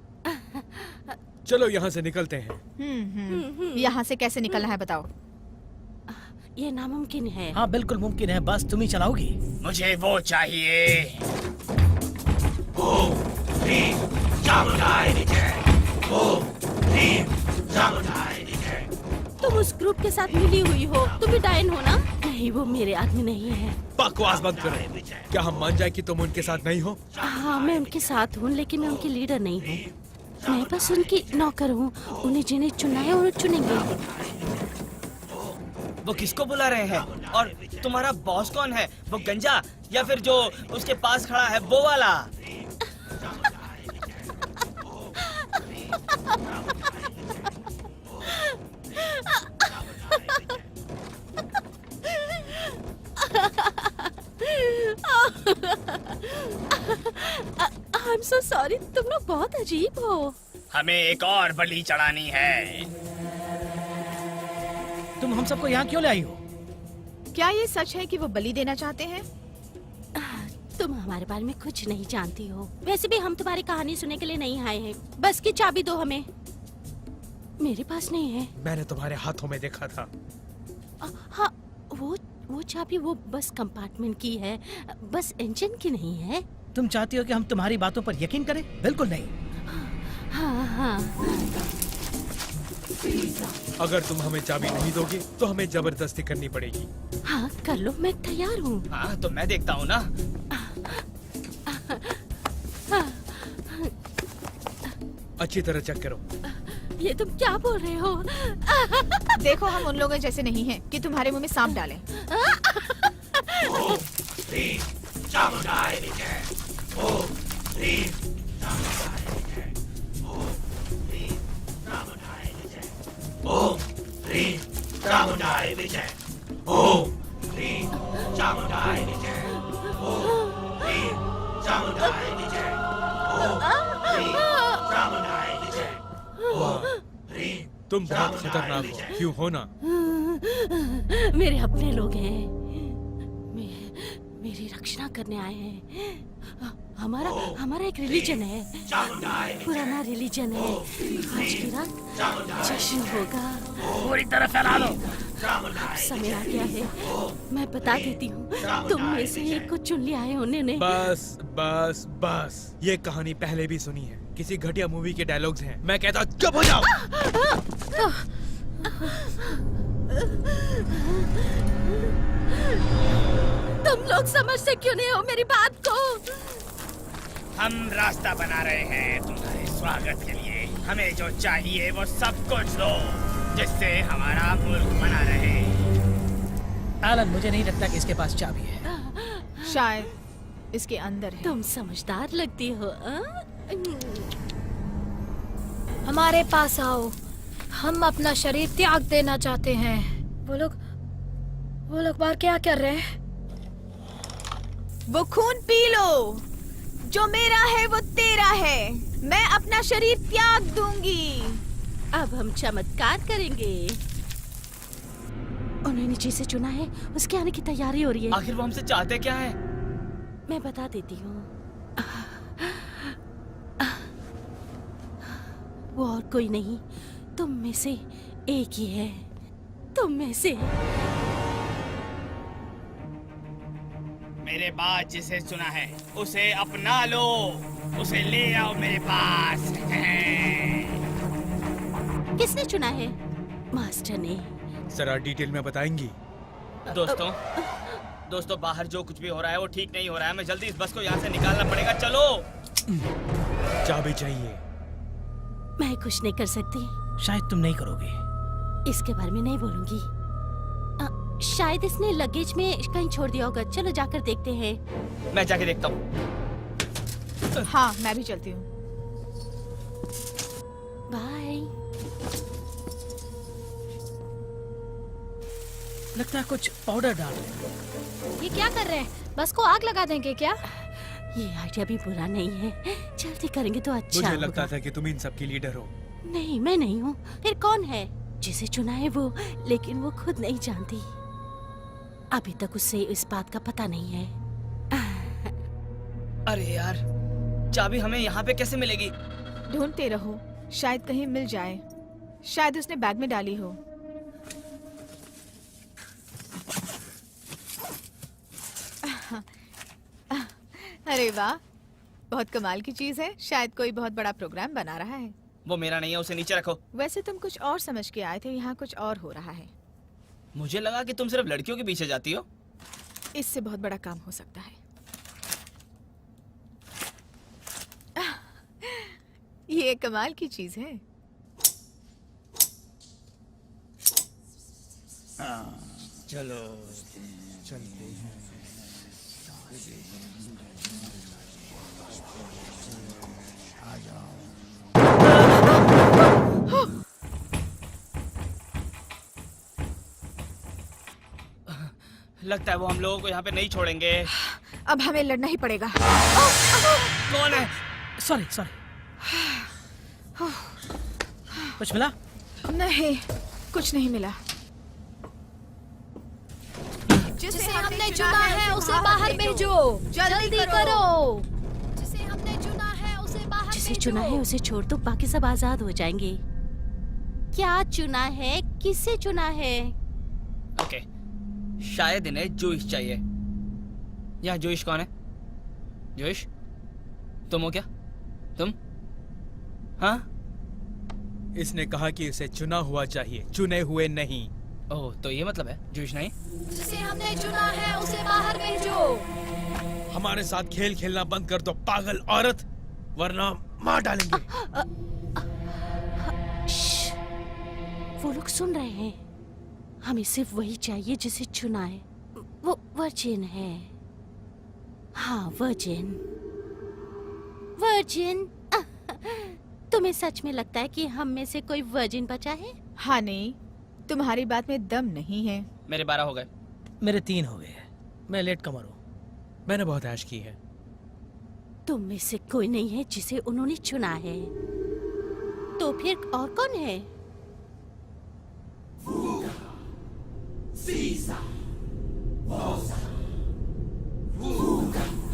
चलो यहाँ से निकलते हैं। यहाँ से कैसे निकलना है बताओ। ये नामुमकिन है। हाँ बिल्कुल मुमकिन है, बस तुम ही चलाओगी। मुझे वो चाहिए। ओम ह्रीं चामुंडाय विजय। ओम ह्रीं चामुंडाय विजय। तुम उस ग्रुप के साथ मिली हुई हो। तुम भी डायन हो ना? नहीं, वो मेरे आदमी नहीं है। बकवास बंद करो। क्या हम मान जाए कि तुम उनके साथ नहीं हो? हाँ, मैं उनके साथ हूँ, लेकिन मैं उनकी लीडर नहीं हूँ। मैं बस उनकी नौकर हूँ। उन्हें जिन्हें चुनना है वो चुनेंगे। वो किसको बुला रहे हैं? और तुम्हारा बॉस कौन है? वो गंजा या फिर जो उसके पास खड़ा है वो वाला? I'm so sorry, तुम लोग बहुत अजीब हो। हमें एक और बलि चढ़ानी है। तुम हम सबको यहाँ क्यों ले आई हो? क्या ये सच है कि वो बलि देना चाहते हैं? तुम हमारे बारे में कुछ नहीं जानती हो। वैसे भी हम तुम्हारी कहानी सुनने के लिए नहीं आए हैं। बस की चाबी दो हमें। मेरे पास नहीं है। मैंने तुम्हारे हाथों में देखा था। हाँ, वो चाबी वो बस कंपार्टमेंट की है, बस इंजन की नहीं है। तुम चाहती हो कि हम तुम्हारी बातों पर यकीन करें? बिल्कुल नहीं। हाँ हाँ। अगर तुम हमें चाबी नहीं दोगे तो हमें जबरदस्ती करनी पड़ेगी। हाँ कर लो, मैं तैयार हूँ। हाँ तो मैं देखता हूँ ना। अच्छी तरह चेक करो। ये तुम क्या बोल रहे हो? देखो, हम उन लोगों जैसे नहीं हैं कि तुम्हारे मुंह में सांप डालें। ओम ह्रीं चामुंडाय विजय। ओम ह्रीं चामुंडाय विजय। ओम ह्रीं चामुंडाय विजय। ओम ह्रीं चामुंडाय विजय। ओम ह्रीं चामुंडाय विजय। ओम ह्रीं चामुंडाय विजय। ओम ह्रीं चामुंडाय विजय। ओम ह्रीं तुम बहुत खतरनाक हो, क्यों हो ना? मेरे अपने लोग हैं। मेरी रक्षा करने आए हैं। हमारा एक रिलीजन है, पुराना रिलीजन है। आज की रात जश्न होगा। पूरी तरह फैला दो। समय आ गया है। मैं बता देती हूँ, तुम में से एक को चुन लिया है उन्होंने। बस बस बस, ये कहानी पहले भी सुनी है। किसी घटिया मूवी के डायलॉग्स हैं। मैं कहता हूँ चुप हो जाओ। तुम लोग समझते क्यों नहीं हो मेरी बात को? हम रास्ता बना रहे हैं तुम्हारे स्वागत के लिए। हमें जो चाहिए वो सब कुछ दो, जिससे हमारा मुल्क बना रहे। एलन, मुझे नहीं लगता कि इसके पास चाबी है। शायद इसके अंदर है। तुम समझदार लगती हो। हमारे पास आओ, हम अपना शरीर त्याग देना चाहते हैं। वो लोग बाहर क्या कर रहे हैं? वो खून पी लो। जो मेरा है वो तेरा है। मैं अपना शरीर त्याग दूंगी। अब हम चमत्कार करेंगे। उन्होंने जिसे चुना है उसके आने की तैयारी हो रही है। आखिर वो हमसे चाहते क्या है? मैं बता देती हूँ। वो और कोई नहीं, तुम में से एक ही है। तुम में से। मेरे बाद जिसे चुना है उसे अपना लो, उसे ले आओ मेरे पास। किसने चुना है? मास्टर ने। जरा डिटेल में बताएंगी? दोस्तों बाहर जो कुछ भी हो रहा है वो ठीक नहीं हो रहा है। मैं जल्दी इस बस को यहाँ से निकालना पड़ेगा। चलो। चाबी चाहिए। मैं कुछ नहीं कर सकती। शायद तुम नहीं करोगे। इसके बारे में नहीं बोलूंगी। शायद इसने लगेज में कहीं छोड़ दिया होगा। चलो जाकर देखते हैं। मैं जाके देखता हूँ। हाँ, मैं भी चलती हूँ। बाय। लगता है कुछ पाउडर डाल रहे हैं। ये क्या कर रहे हैं? बस को आग लगा देंगे क्या? ये आइडिया भी बुरा नहीं है। जल्दी करेंगे तो अच्छा मुझे होगा। लगता था कि तुम इन सब की लीडर हो। नहीं, मैं नहीं हूँ। फिर कौन है? जिसे चुना है वो, लेकिन वो खुद नहीं जानती। अभी तक उसे इस बात का पता नहीं है। अरे यार, चाबी हमें यहाँ पे कैसे मिलेगी? ढूंढते रहो, शायद कहीं मिल जाए। शायद उसने बैग में डाली हो। अरे वाह, बहुत कमाल की चीज है। शायद कोई बहुत बड़ा प्रोग्राम बना रहा है। वो मेरा नहीं है, उसे नीचे रखो। वैसे तुम कुछ और समझ के आए थे, यहाँ कुछ और हो रहा है। मुझे लगा कि तुम सिर्फ लड़कियों के पीछे जाती हो। इससे बहुत बड़ा काम हो सकता है। ये कमाल की चीज है। चलो चलते हैं। लगता है वो हम लोगों को यहाँ पे नहीं छोड़ेंगे। अब हमें लड़ना ही पड़ेगा। कौन है? सॉरी। कुछ मिला? नहीं, कुछ नहीं मिला। जिसे हमने चुना है उसे बाहर भेजो। जल्दी करो। जिसे हमने चुना है उसे बाहर जिसे भेजो। चुना है उसे छोड़ दो, बाकी सब आजाद हो जाएंगे। क्या चुना है? किसे चुना है? ओके, शायद इन्हें जोइश चाहिए। यहाँ जोइश कौन है? जोइश, तुम हो क्या? तुम? हाँ? इसने कहा कि इसे चुना हुआ चाहिए, चुने हुए नहीं। ओह, तो ये मतलब है जोइश नहीं? जिसे हमने चुना है उसे बाहर भेजो। हमारे साथ खेल खेलना बंद कर दो पागल औरत, वरना मार डालेंगे। श्श, वो लोग सुन रहे हैं। हमें सिर्फ वही चाहिए जिसे चुना है। वो वर्जिन है। हाँ, वर्जिन। तुम्हें सच में लगता है कि हम में से कोई वर्जिन बचा है? हाँ नहीं, तुम्हारी बात में दम नहीं है। मेरे 12 हो गए। मेरे 3 हो गए। मैं लेट कमर हूँ। मैंने बहुत ऐश की है। तुम में से कोई नहीं है जिसे उन्होंने चुना है। तो फिर और कौन है?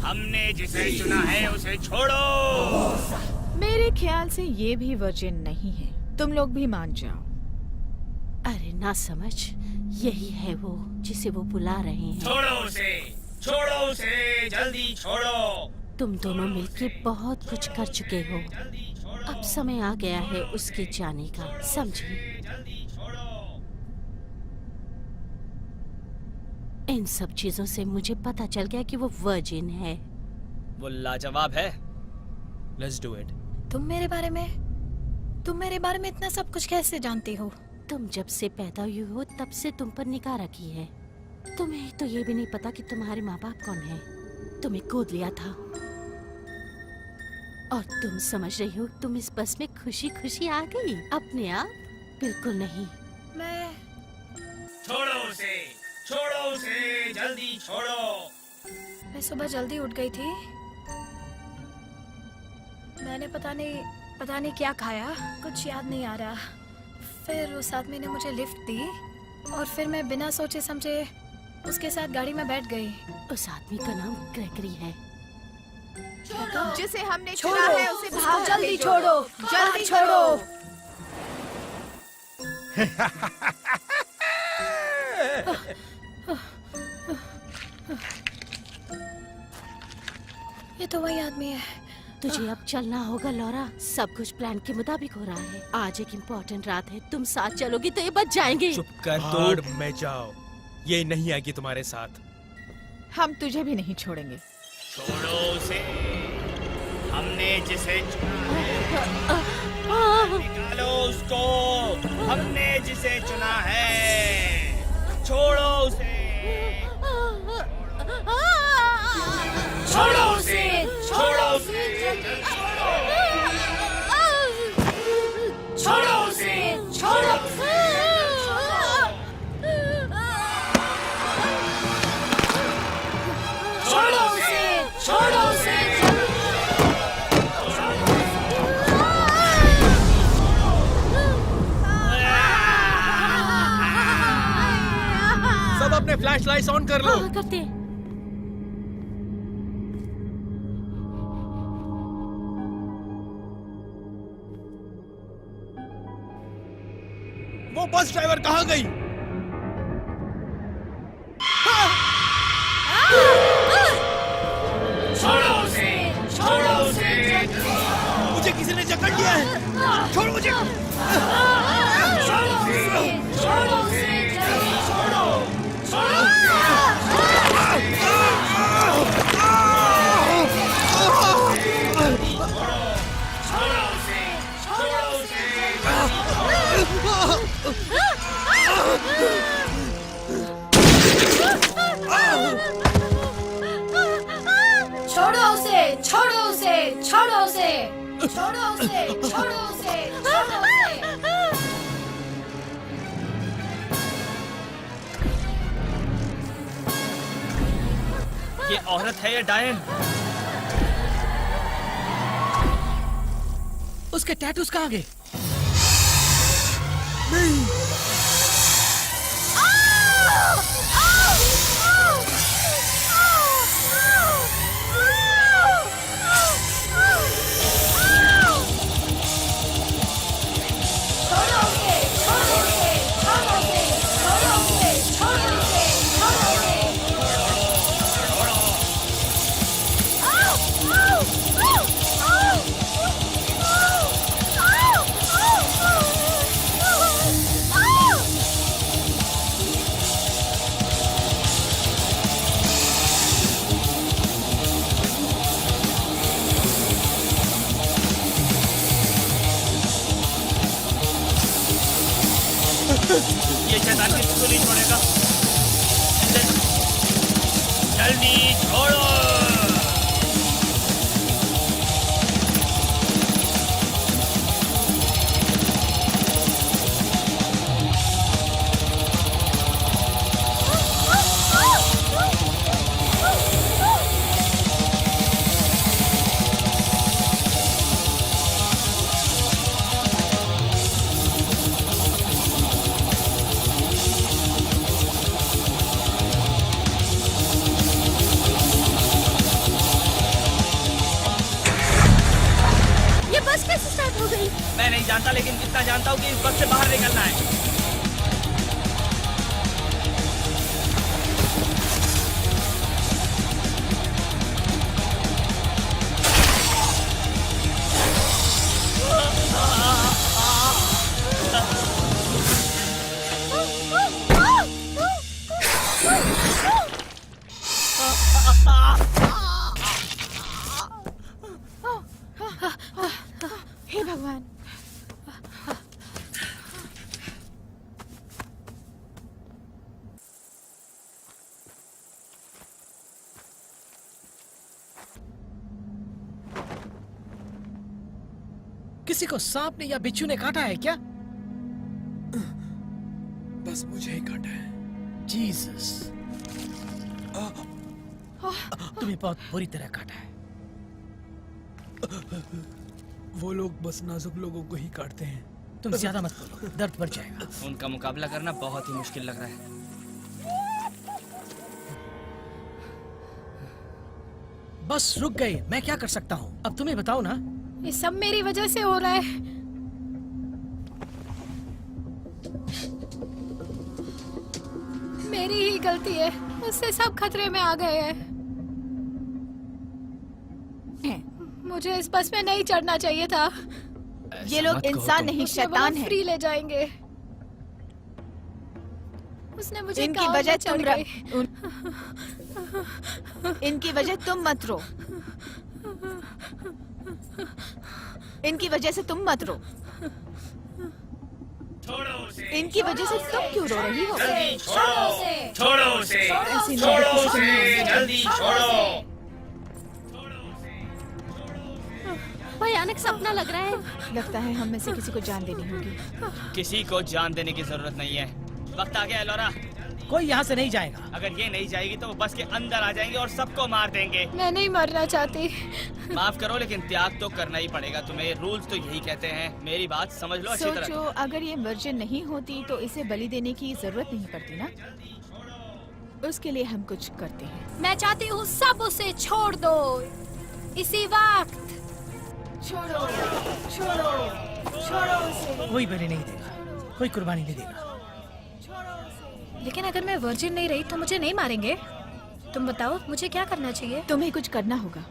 हमने जिसे चुना है उसे छोड़ो। मेरे ख्याल से ये भी वर्जिन नहीं है। तुम लोग भी मान जाओ। अरे ना समझ, यही है वो जिसे वो बुला रहे हैं। छोड़ो उसे, जल्दी छोड़ो। तुम दोनों मिलके बहुत कुछ कर चुके हो। अब समय आ गया है उसके जाने का, समझे? इन सब चीजों से मुझे पता चल गया कि वो वर्जिन है। वो लाजवाब है। Let's do it. तुम मेरे बारे में इतना सब कुछ कैसे जानती हो? तुम जब से पैदा हुई हो तब से तुम पर निगाह रखी है। तुम्हें तो ये भी नहीं पता कि तुम्हारे माँ बाप कौन है। तुम्हें गोद लिया था और तुम समझ रही हो तुम इस बस में खुशी खुशी आ गई अपने आप? बिल्कुल नहीं। छोड़ो उसे, जल्दी छोड़ो। मैं सुबह जल्दी उठ गई थी। मैंने पता नहीं क्या खाया, कुछ याद नहीं आ रहा। फिर उस आदमी ने मुझे लिफ्ट दी और फिर मैं बिना सोचे समझे उसके साथ गाड़ी में बैठ गई। उस आदमी का नाम ग्रेगरी है। जिसे हमने छोड़ो, चुना है उसे उसको बाहर जल्दी भेजो। छोड़ो, जल्दी छोड़ो। ये तो वही आदमी है। तुझे अब चलना होगा लॉरा। सब कुछ प्लान के मुताबिक हो रहा है। आज एक इम्पोर्टेंट रात है। तुम साथ चलोगी तो ये बच जाएंगे। चुप कर तोड़ में जाओ, ये नहीं आएगी तुम्हारे साथ। हम तुझे भी नहीं छोड़ेंगे। छोड़ो उसे, हमने जिसे चुना है निकालो उसको, हमने जिसे चुना है। छोड़ो उसे, छोड़ो उसे, छोड़ो उसे, छोड़ो उसे, छोड़ो उसे। छोड़ो उसे, छोड़ो उसे। सब अपने फ्लैश लाइट्स ऑन कर लो। हाँ, करते हैं। वो बस ड्राइवर कहाँ गई? छोड़ो उसे, छोड़ो उसे। मुझे किसी ने जकड़ लिया है। छोड़ मुझे। छोड़ो उसे, छोड़ो उसे, जल्दी छोड़ो, छोड़ो छोड़ो उसे, छोड़ो उसे। छोड़ो उसे, छोड़ो उसे, छोड़ो उसे, छोड़ो उसे, छोड़ो उसे, छोड़ो उसे। ये औरत है या डायन? उसके टैटूज कहाँ गए? छोड़ो उसे, छोड़ो उसे, छोड़ो उसे, छोड़ो उसे, छोड़ो उसे, छोड़ो उसे। ये शैतान किसी को नहीं छोड़ेगा। जल्दी छोड़ो। ये बस कैसे स्टार्ट हो गई? मैं नहीं जानता, लेकिन इतना जानता हूँ कि इस बस से बाहर निकलना है। भगवान। किसी को सांप ने या बिच्छू ने काटा है क्या? बस मुझे ही काटा है। जीसस, तुम्हें बहुत बुरी तरह काटा है। वो लोग बस नाजुक लोगों को ही काटते हैं। तुम ज्यादा मत बोलो, दर्द बढ़ जाएगा। उनका मुकाबला करना बहुत ही मुश्किल लग रहा है। बस रुक गए, मैं क्या कर सकता हूँ? अब तुम्हें बताओ ना। ये सब मेरी वजह से हो रहा है। मेरी ही गलती है, मुझसे सब खतरे में आ गए हैं। मुझे इस बस में नहीं चढ़ना चाहिए था। ये लोग इंसान नहीं, शैतान हैं। फ्री ले जाएंगे। उसने मुझे इनकी कार वजह में चढ़ गई। इनकी वजह तुम मत रो। इनकी वजह से तुम मत रो। इनकी वजह से तुम क्यों रो रही हो? छोड़ो उसे, ऐसे नहीं छोड़ो बच्चे उसे, नहीं। जल्दी छोड़ो। भयानक सपना लग रहा है। लगता है हम में से किसी को जान देनी होगी। किसी को जान देने की जरूरत नहीं है। वक्त आ गया है लौरा। कोई यहाँ से नहीं जाएगा। अगर ये नहीं जाएगी तो वो बस के अंदर आ जाएंगे और सबको मार देंगे। मैं नहीं मरना चाहती। माफ करो लेकिन त्याग तो करना ही पड़ेगा तुम्हें। रूल्स तो यही कहते हैं। मेरी बात समझ लो अच्छी तरह। सोचो, अगर ये वर्जिन नहीं होती तो इसे बलि देने की जरूरत नहीं पड़ती ना। उसके लिए हम कुछ करते हैं। मैं चाहती हूँ सब उसे छोड़ दो इसी वक्त। छोड़ो, छोड़ो, छोड़ो उसे। कोई बलि नहीं देगा, कोई कुर्बानी नहीं देगा। लेकिन अगर मैं वर्जिन नहीं रही तो मुझे नहीं मारेंगे। तुम बताओ मुझे क्या करना चाहिए? तुम्हें कुछ करना होगा।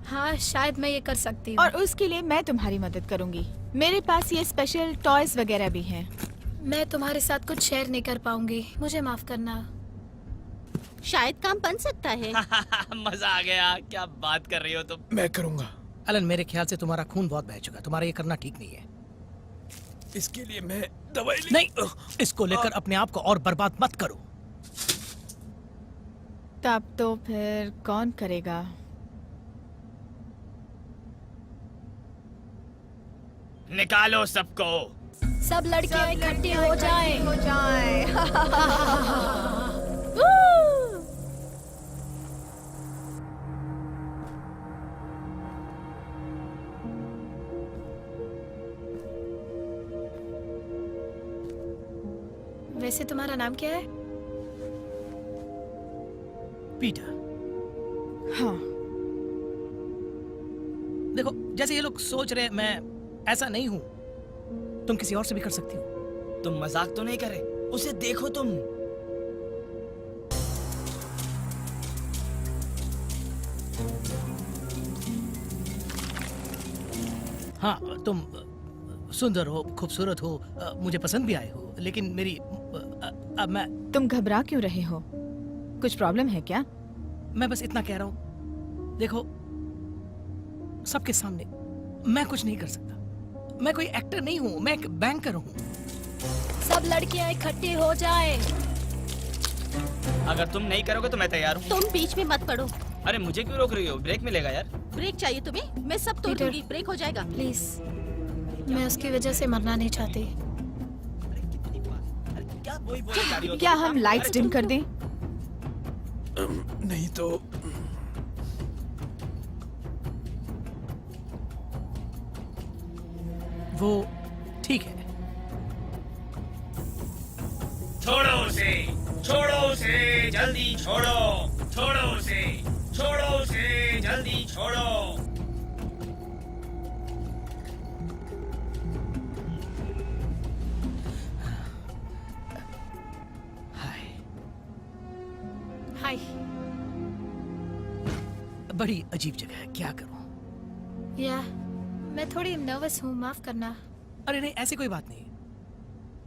हाँ, शायद मैं ये कर सकती हूँ। और उसके लिए मैं तुम्हारी मदद करूंगी। मेरे पास ये स्पेशल टॉयज वगैरह भी हैं। मैं तुम्हारे साथ कुछ शेयर नहीं कर पाऊंगी, मुझे माफ करना। शायद काम बन सकता है। मजा आ गया। क्या बात कर रही हो तुम? मैं करूंगा। अलन, मेरे ख्याल से तुम्हारा खून बहुत बह चुका है। तुम्हारा ये करना ठीक नहीं है। इसके लिए मैं दवाई नहीं, इसको लेकर अपने आप को और बर्बाद मत करो। तब तो फिर कौन करेगा? निकालो सबको। सब लड़कियां इकट्ठी हो जाएं। वैसे तुम्हारा नाम क्या है? पीटर। हाँ, देखो, जैसे ये लोग सोच रहे, मैं ऐसा नहीं हूँ। तुम किसी और से भी कर सकती हो। तुम मजाक तो नहीं करे? उसे देखो तुम। हाँ, तुम सुंदर हो, खूबसूरत हो, मुझे पसंद भी आए हो। लेकिन मेरी अब मैं तुम घबरा क्यों रहे हो? कुछ प्रॉब्लम है क्या? मैं बस इतना कह रहा हूँ। देखो, सबके सामने मैं कुछ नहीं कर सकता। मैं कोई एक्टर नहीं हूँ, मैं एक बैंकर हूँ। सब लड़कियां इकट्ठी हो जाएं। अगर तुम नहीं करोगे तो मैं तैयार हूँ। तुम बीच में मत पड़ो। अरे मुझे क्यों रोक रही हो? ब्रेक मिलेगा यार। ब्रेक चाहिए तुम्हें? मैं सब तोड़ पीटर। दूंगी। ब्रेक हो जाएगा। प्लीज, मैं उसकी वजह से मरना नहीं चाहती। क्या वही बोलने जा रही हो? क्या हम लाइट्स डिम कर दें? नहीं तो वो ठीक है। छोड़ो उसे, छोड़ो उसे, जल्दी छोड़ो, छोड़ो उसे, छोड़ो उसे, जल्दी छोड़ो। हाय। हाय। बड़ी अजीब जगह है, क्या करूं? या मैं थोड़ी नर्वस हूँ, माफ करना। अरे नहीं, ऐसी कोई बात नहीं।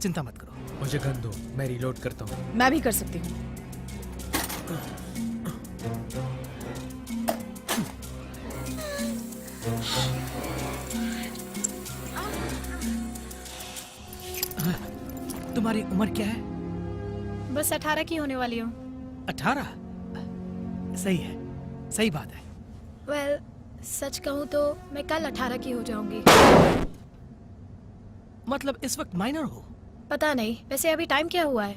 चिंता मत करो। मुझे गन दो, मैं रिलोड करता हूँ। मैं भी कर सकती हूँ। तुम्हारी उम्र क्या है? बस 18 की होने वाली हूँ। 18? सही है, सही बात है। वेल, सच कहूँ तो मैं कल 18 की हो जाऊंगी। मतलब इस वक्त माइनर हो? पता नहीं, वैसे अभी टाइम क्या हुआ है?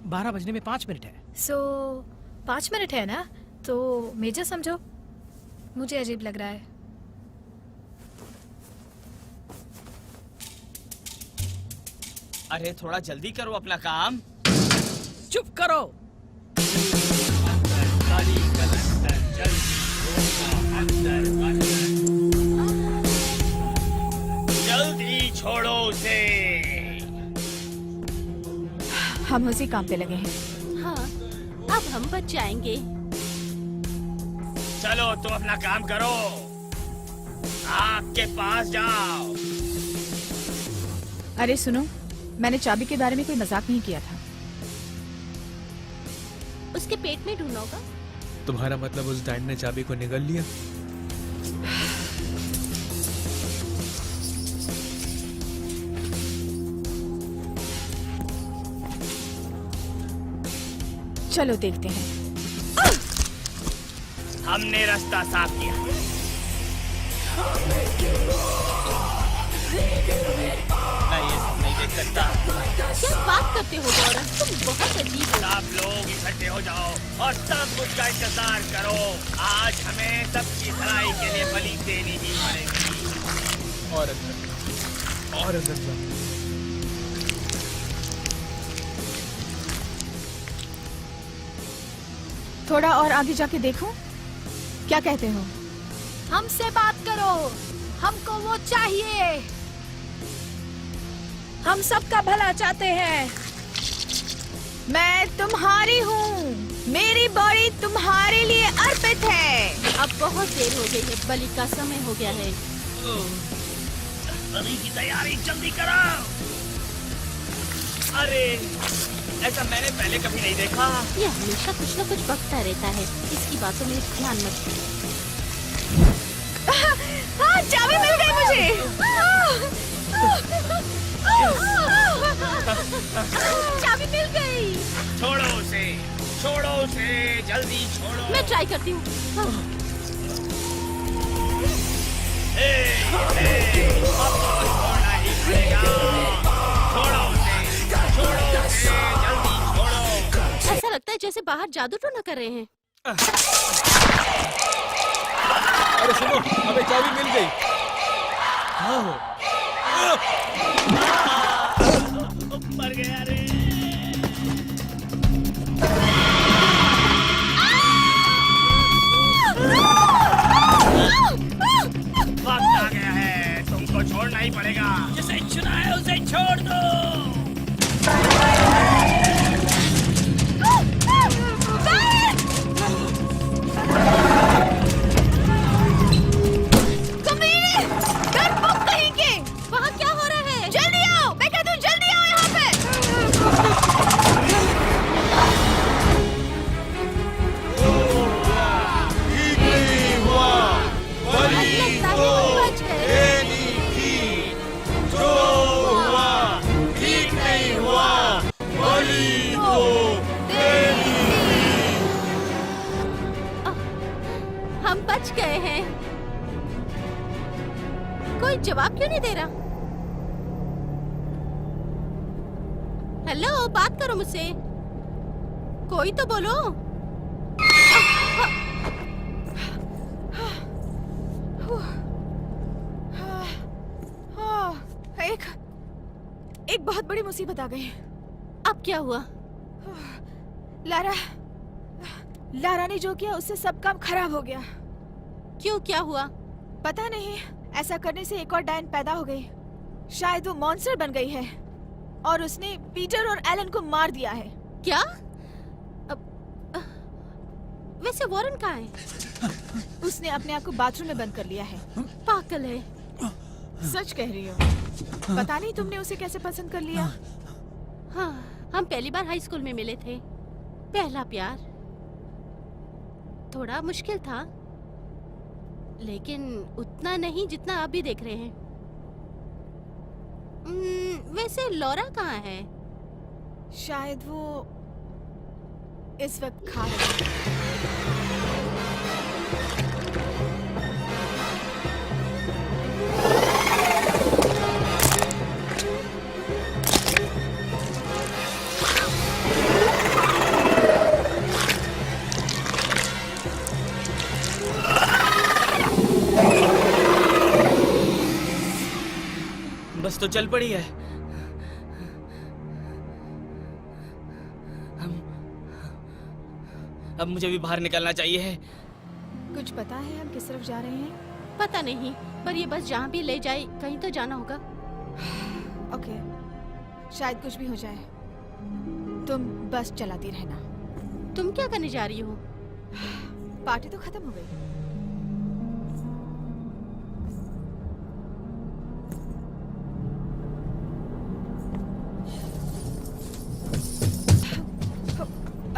12 बजने में 5 मिनट है। सो 5 मिनट है ना, तो मेजर समझो। मुझे अजीब लग रहा है। अरे थोड़ा जल्दी करो अपना काम। चुप करो। जल्दी छोड़ो उसे। हम उसी काम पे लगे हैं। हाँ, अब हम बच जाएंगे। चलो तुम अपना काम करो, आग के पास जाओ। अरे सुनो, मैंने चाबी के बारे में कोई मजाक नहीं किया था। उसके पेट में ढूंढना होगा। तुम्हारा मतलब उस डैंड ने चाबी को निगल लिया? चलो देखते हैं। हमने रास्ता साफ किया। मैं ये सब नहीं देख सकता। क्या बात करते हो गौरव, तुम बहुत अजीब हो। आप लोग इकट्ठे हो जाओ और सब उसका इंतजार करो। आज हमें सबकी भलाई के लिए बलि देनी ही पड़ेगी। और अंदर जाओ। थोड़ा और आगे जाके देखो, क्या कहते हो? हमसे बात करो, हमको वो चाहिए। हम सबका भला चाहते हैं। मैं तुम्हारी हूँ, मेरी बॉडी तुम्हारे लिए अर्पित है। अब बहुत देर हो गई है, बलि का समय हो गया है। बलि की तैयारी जल्दी करो। अरे ऐसा मैंने पहले कभी नहीं देखा। ये हमेशा कुछ न कुछ बकता रहता है, इसकी बातों में ध्यान मत दो। हाँ, चाबी मिल गई मुझे। चाबी मिल गई। छोड़ो उसे, जल्दी छोड़ो। मैं ट्राई करती हूँ। आपको छोड़ना ही पड़ेगा। छोड़ो उसे, जल्दी छोड़ो। ऐसा लगता है जैसे बाहर जादू टोना कर रहे हैं। अरे सुनो, हमें चाबी मिल गई। हाँ हो। मर गया रे। वक्त आ गया है, तुमको छोड़ना ही पड़ेगा। जिसे चुना है उसे छोड़ दो। वहाँ क्या हो रहा है? जल्दी आओ, मैं कहती हूँ जल्दी आओ यहाँ पे। लगता है हम बच गए। हम बच गए हैं। कोई जवाब क्यों नहीं दे रहा? हेलो, बात करो मुझसे। कोई तो बोलो। एक बहुत बड़ी मुसीबत आ गई। अब क्या हुआ? लारा ने जो किया उससे सब काम खराब हो गया। क्यों, क्या हुआ? पता नहीं, ऐसा करने से एक और डैन पैदा हो गई। शायद वो मॉन्स्टर बन गई है और उसने पीटर और एलन को मार दिया है। क्या? वैसे वॉरेन कहाँ है? उसने अपने आप को बाथरूम में बंद कर लिया है। पागल है। सच कह रही हो? पता नहीं तुमने उसे कैसे पसंद कर लिया। हाँ, हम पहली बार हाई स्कूल में मिले थे। पहला प्यार थोड़ा मुश्किल था, लेकिन उतना नहीं जितना आप भी देख रहे हैं। वैसे लॉरा कहाँ है? शायद वो इस वक्त खा रही है। बस तो चल पड़ी है। अब मुझे भी बाहर निकलना चाहिए। कुछ पता है हम किस तरफ जा रहे हैं? पता नहीं, पर ये बस जहाँ भी ले जाए कहीं तो जाना होगा। ओके, शायद कुछ भी हो जाए। तुम बस चलाती रहना। तुम क्या करने जा रही हो? पार्टी तो खत्म हो गई।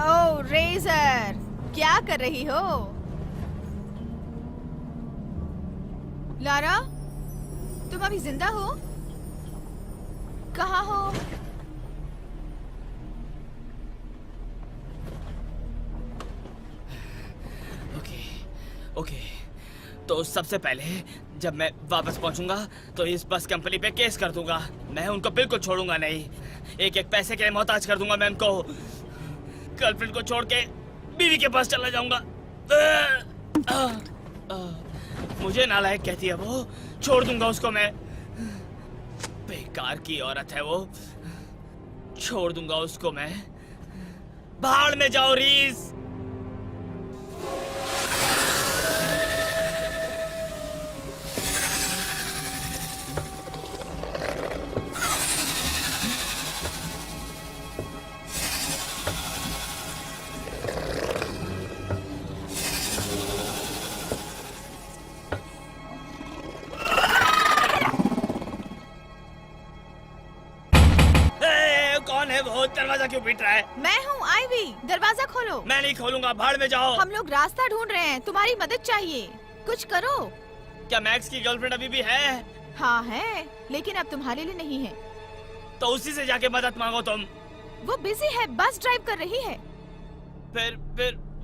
ओह रेजर, क्या कर रही हो? लारा, तुम अभी जिंदा हो? कहाँ हो? ओके, तो सबसे पहले जब मैं वापस पहुंचूंगा तो इस बस कंपनी पे केस कर दूंगा। मैं उनको बिल्कुल छोड़ूंगा नहीं। एक एक पैसे के लिए मोहताज कर दूंगा मैं उनको। गर्लफ्रेंड को छोड़ के बीवी के पास चला जाऊंगा। मुझे नालायक कहती है वो, छोड़ दूंगा उसको मैं। बेकार की औरत है वो, छोड़ दूंगा उसको मैं। भाड़ में जाओ रीस। दरवाजा क्यों पीट रहा है? मैं हूँ आईवी, दरवाजा खोलो। मैं नहीं खोलूंगा, भाड़ में जाओ। हम लोग रास्ता ढूंढ रहे हैं, तुम्हारी मदद चाहिए, कुछ करो। क्या मैक्स की गर्लफ्रेंड अभी भी है? हाँ है, लेकिन अब तुम्हारे लिए नहीं है। तो उसी से जाके मदद मांगो तुम। वो बिजी है, बस ड्राइव कर रही है।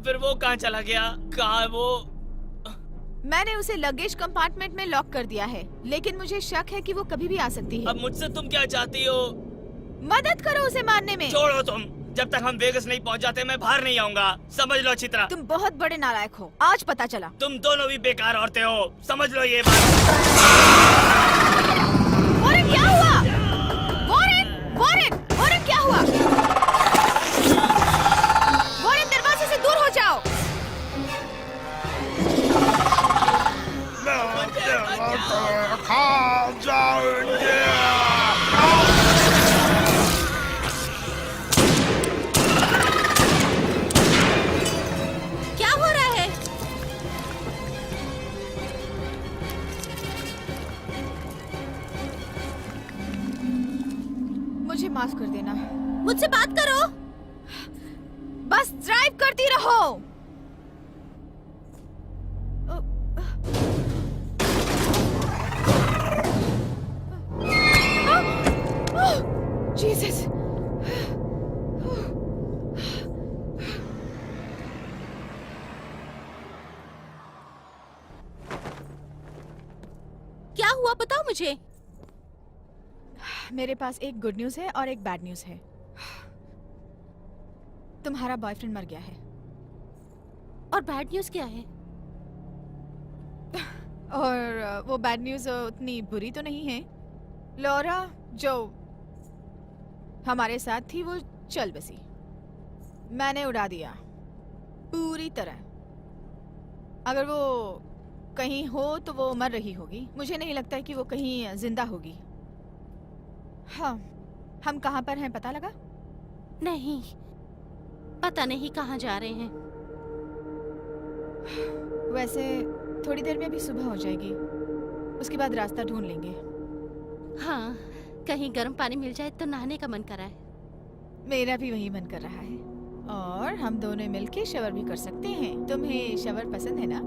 फिर वो कहाँ चला गया? कहाँ है वो? मैंने उसे लगेज कंपार्टमेंट में लॉक कर दिया है, लेकिन मुझे शक है कि वो कभी भी आ सकती है। अब मुझसे तुम क्या चाहती हो? मदद करो उसे मारने में। छोड़ो तुम, जब तक हम वेगस नहीं पहुंच जाते मैं बाहर नहीं आऊंगा। समझ लो अच्छी तरह। तुम बहुत बड़े नालायक हो, आज पता चला। तुम दोनों भी बेकार औरतें हो, समझ लो ये बात। वॉरेन क्या हुआ? वॉरेन क्या हुआ? वॉरेन दरवाजे से दूर हो जाओ। खा जाओगे। क्या हो रहा है? मुझे माफ कर देना। मुझसे बात करो। बस ड्राइव करती रहो। जीसस। क्या हुआ बताओ मुझे। मेरे पास एक गुड न्यूज है और एक बैड न्यूज है। तुम्हारा बॉयफ्रेंड मर गया है। और बैड न्यूज क्या है? और वो बैड न्यूज उतनी बुरी तो नहीं है। लॉरा जो हमारे साथ थी वो चल बसी। मैंने उड़ा दिया पूरी तरह। अगर वो कहीं हो तो वो मर रही होगी। मुझे नहीं लगता कि वो कहीं जिंदा होगी। हाँ, हम कहाँ पर हैं पता लगा? नहीं, पता नहीं कहाँ जा रहे हैं। वैसे थोड़ी देर में अभी सुबह हो जाएगी, उसके बाद रास्ता ढूंढ लेंगे। हाँ, कहीं गर्म पानी मिल जाए तो नहाने का मन कर रहा है। मेरा भी वही मन कर रहा है। और हम दोनों मिलके शवर भी कर सकते हैं। तुम्हें शवर पसंद है ना?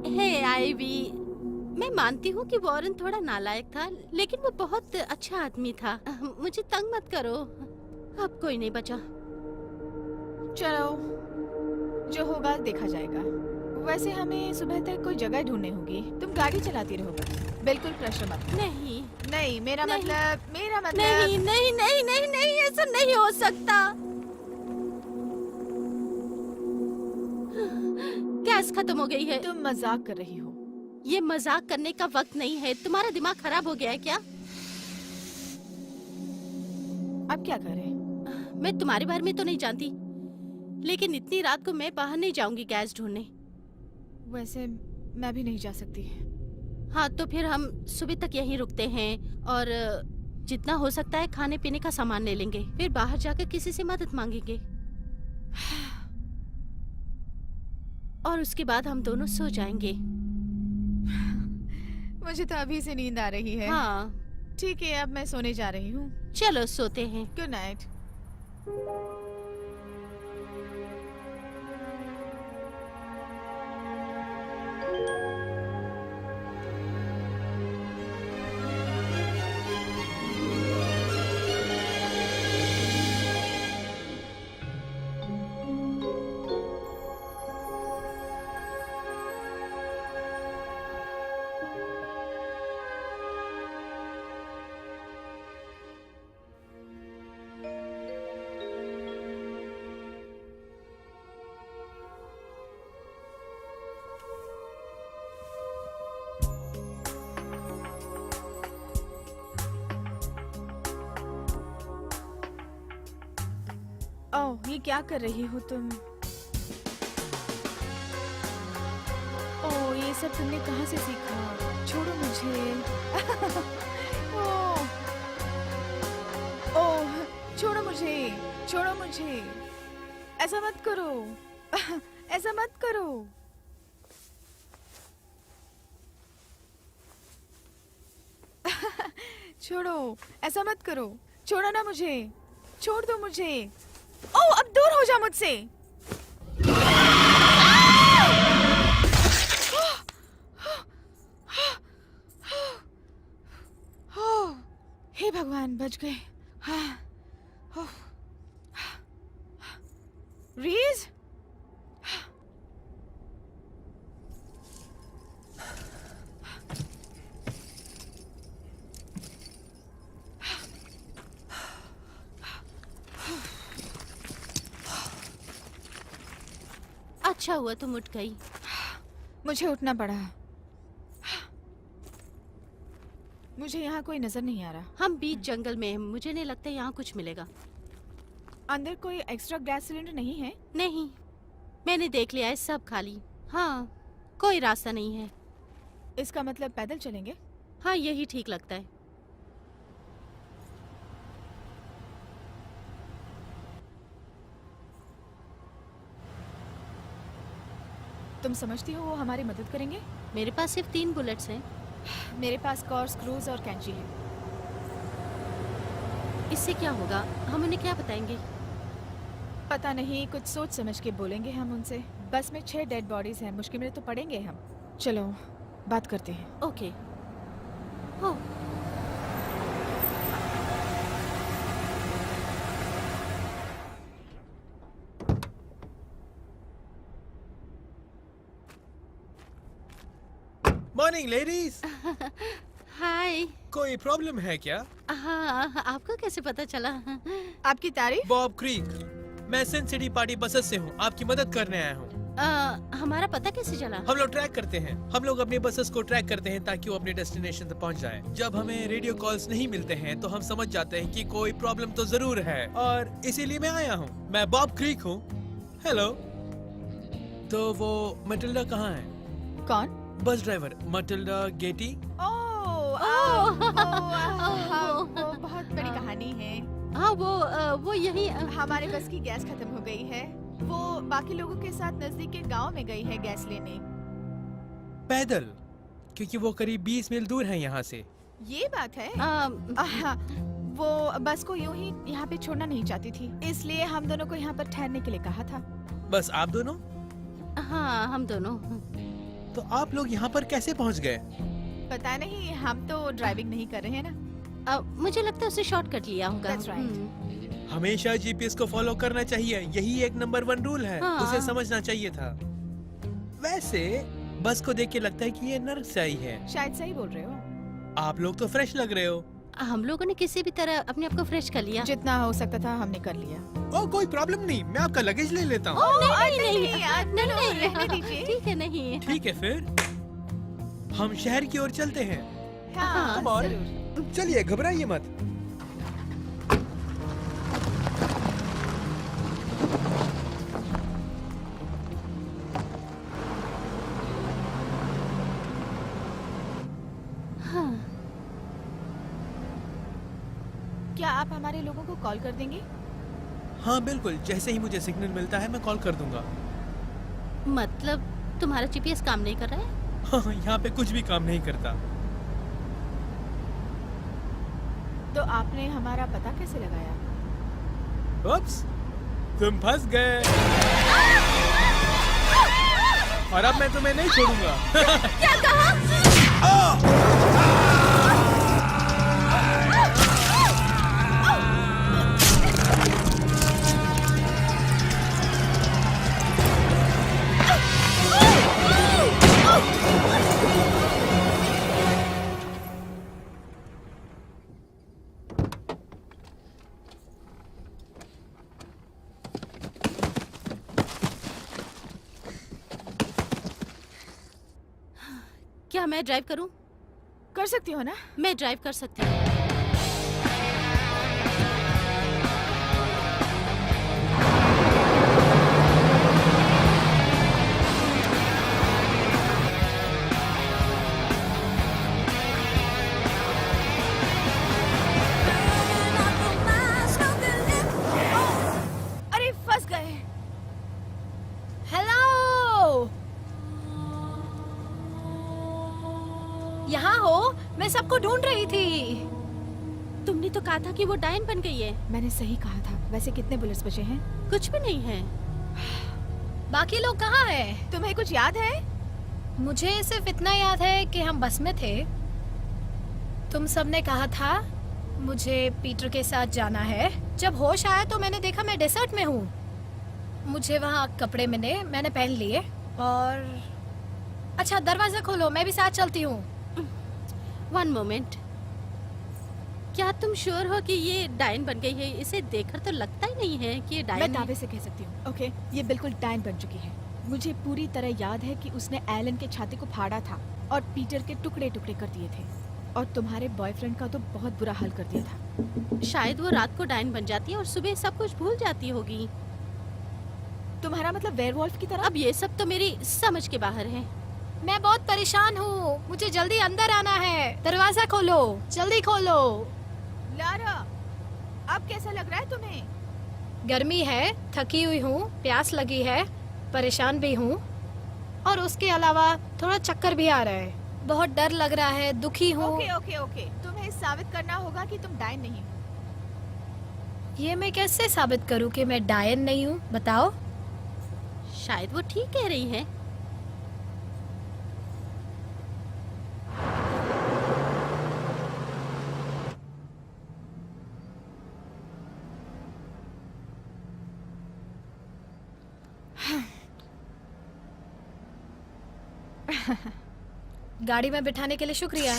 हे आईवी, मैं मानती हूँ कि वॉरेन थोड़ा नालायक था, लेकिन वो बहुत अच्छा आदमी था। मुझे तंग मत करो, अब कोई नहीं बचा। चलो, जो होगा देखा जाएगा। वैसे हमें सुबह तक कोई जगह ढूंढनी होगी। तुम गाड़ी चलाती रहो बस, बिल्कुल प्रेशर मत लो। नहीं नहीं, मेरा नहीं। मतलब नहीं नहीं नहीं नहीं नहीं, ऐसा नहीं हो सकता। गैस खत्म हो गई है। तुम मजाक कर रही हो। ये मजाक करने का वक्त नहीं है। तुम्हारा दिमाग खराब हो गया है क्या? अब क्या करें? मैं तुम्हारे बारे में तो नहीं जानती, लेकिन इतनी रात को मैं बाहर नहीं जाऊंगी गैस ढूंढने। वैसे मैं भी नहीं जा सकती। हाँ, तो फिर हम सुबह तक यहीं रुकते हैं और जितना हो सकता है खाने पीने का सामान ले लेंगे, फिर बाहर जाकर किसी से मदद मांगेंगे और उसके बाद हम दोनों सो जाएंगे। मुझे तो अभी से नींद आ रही है। हाँ, ठीक है, अब मैं सोने जा रही हूँ। चलो सोते हैं। Good night. ओह, ये क्या कर रही हो तुम? ओह, ये सब तुमने कहाँ से सीखा? छोड़ो मुझे। ओह, ओह, छोड़ो मुझे, छोड़ो मुझे। ऐसा मत करो, ऐसा मत करो। छोड़ो, ऐसा मत करो। छोड़ो ना मुझे, छोड़ दो मुझे। ओह, अब दूर हो जा मुझसे। हे भगवान, बच गए। रीज, अच्छा हुआ तुम उठ गई। मुझे उठना पड़ा। मुझे यहाँ कोई नजर नहीं आ रहा। हम बीच जंगल में हैं, मुझे नहीं लगता यहाँ कुछ मिलेगा। अंदर कोई एक्स्ट्रा गैस सिलेंडर नहीं है? नहीं, मैंने देख लिया है, सब खाली। हाँ, कोई रास्ता नहीं है। इसका मतलब पैदल चलेंगे? हाँ, यही ठीक लगता है। तुम समझती हो वो हमारी मदद करेंगे? मेरे पास सिर्फ 3 बुलेट्स हैं। मेरे पास कॉर्स, क्रूज और कैंची है। इससे क्या होगा? हम उन्हें क्या बताएंगे? पता नहीं, कुछ सोच समझ के बोलेंगे हम उनसे। बस में 6 डेड बॉडीज हैं, मुश्किल में तो पड़ेंगे हम। चलो बात करते हैं। ओके। हो, मॉर्निंग लेडीज। हाय। कोई प्रॉब्लम है क्या? हाँ, आपको कैसे पता चला? आपकी तारीफ? बॉब क्रीक, मैं सिन सिटी पार्टी बसेस से हूँ, आपकी मदद करने आया हूँ। हमारा पता कैसे चला? हम लोग ट्रैक करते हैं, हम लोग अपनी बसेस को ट्रैक करते हैं ताकि वो अपने डेस्टिनेशन तक पहुंच जाए। जब हमें रेडियो कॉल्स नहीं मिलते हैं तो हम समझ जाते हैं कि कोई प्रॉब्लम तो जरूर है, और इसीलिए मैं आया हूँ। मैं बॉब क्रीक हूँ। हेलो। तो वो मटिल्डा कहाँ है? कौन? Bus driver Matilda Getty. वो बहुत बड़ी कहानी है। हाँ, वो यही हमारे बस की गैस खत्म हो गई है। वो बाकी लोगों के साथ नजदीक के गांव में गई है गैस लेने। पैदल? क्योंकि वो करीब 20 मील दूर है यहाँ से। ये बात है। वो बस को यूं ही यहाँ पे छोड़ना नहीं चाहती थी, इसलिए हम दोनों को यहाँ पर ठहरने के लिए कहा था। बस आप दोनों? हाँ, हम दोनों। तो आप लोग यहाँ पर कैसे पहुँच गए? पता नहीं, हम तो ड्राइविंग नहीं कर रहे हैं ना। मुझे लगता है उसे शॉर्टकट लिया होगा। That's right. हमेशा जीपीएस को फॉलो करना चाहिए, यही एक नंबर 1 रूल है। हाँ। उसे समझना चाहिए था। वैसे बस को देख के लगता है कि ये नर्क से आई है। शायद सही बोल रहे हो। आप लोग तो फ्रेश लग रहे हो। हम लोगों ने किसी भी तरह अपने आप को फ्रेश कर लिया। जितना हो सकता था हमने कर लिया। ओ कोई प्रॉब्लम नहीं, मैं आपका लगेज ले लेता हूँ। नहीं, रहने दीजिए। ठीक है, नहीं। ठीक है, फिर हम शहर की ओर चलते हैं। हाँ, Come on. जरूर। चलिए, घबराइए मत। हाँ, क्या आप हमारे लोगों को कॉल कर देंगे? हाँ बिल्कुल, जैसे ही मुझे सिग्नल मिलता है मैं कॉल कर दूंगा। मतलब तुम्हारा जीपीएस काम नहीं कर रहा है? हाँ, यहाँ पे कुछ भी काम नहीं करता। तो आपने हमारा पता कैसे लगाया? उप्स, तुम फंस गए। और अब मैं तुम्हें नहीं छोड़ूंगा। क्या कहा? क्या मैं ड्राइव करूं? कर सकती हो ना? मैं ड्राइव कर सकती हूँ। अरे फंस गए। हेलो, यहाँ हो? मैं सबको ढूंढ रही थी। तुमने तो कहा था कि वो डायन बन गई है। मैंने सही कहा था। वैसे कितने बुलेट्स बचे हैं? कुछ भी नहीं है। बाकी लोग कहाँ हैं? तुम्हें कुछ याद है? मुझे सिर्फ इतना याद है कि हम बस में थे। तुम सबने कहा था मुझे पीटर के साथ जाना है। जब होश आया तो मैंने देखा मैं डेजर्ट में हूँ। मुझे वहाँ कपड़े मिले, मैंने पहन लिए। और अच्छा, दरवाजा खोलो, मैं भी साथ चलती हूँ। 1 मोमेंट। क्या तुम श्योर हो कि ये डायन बन गई है? इसे देखकर तो लगता ही नहीं है कि ये डायन मैं है। दावे से कह सकती हूँ। ओके, ये बिल्कुल डायन बन चुकी है। मुझे पूरी तरह याद है कि उसने एलन के छाती को फाड़ा था और पीटर के टुकड़े टुकड़े कर दिए थे। और तुम्हारे बॉयफ्रेंड का तो बहुत बुरा हाल कर दिया था। शायद वो रात को डायन बन जाती है और सुबह सब कुछ भूल जाती होगी। तुम्हारा मतलब वेयरवॉल्फ की तरह? अब ये सब तो मेरी समझ के बाहर है। मैं बहुत परेशान हूँ, मुझे जल्दी अंदर आना है। दरवाजा खोलो, जल्दी खोलो। लारा, अब कैसा लग रहा है तुम्हें? गर्मी है, थकी हुई हूँ, प्यास लगी है, परेशान भी हूँ और उसके अलावा थोड़ा चक्कर भी आ रहा है। बहुत डर लग रहा है, दुखी हूँ। ओके ओके ओके, तुम्हें साबित करना होगा कि तुम डायन नहीं हो। ये मैं कैसे साबित करूँ कि मैं डायन नहीं हूँ? बताओ। शायद वो ठीक कह रही है। गाड़ी में बिठाने के लिए शुक्रिया।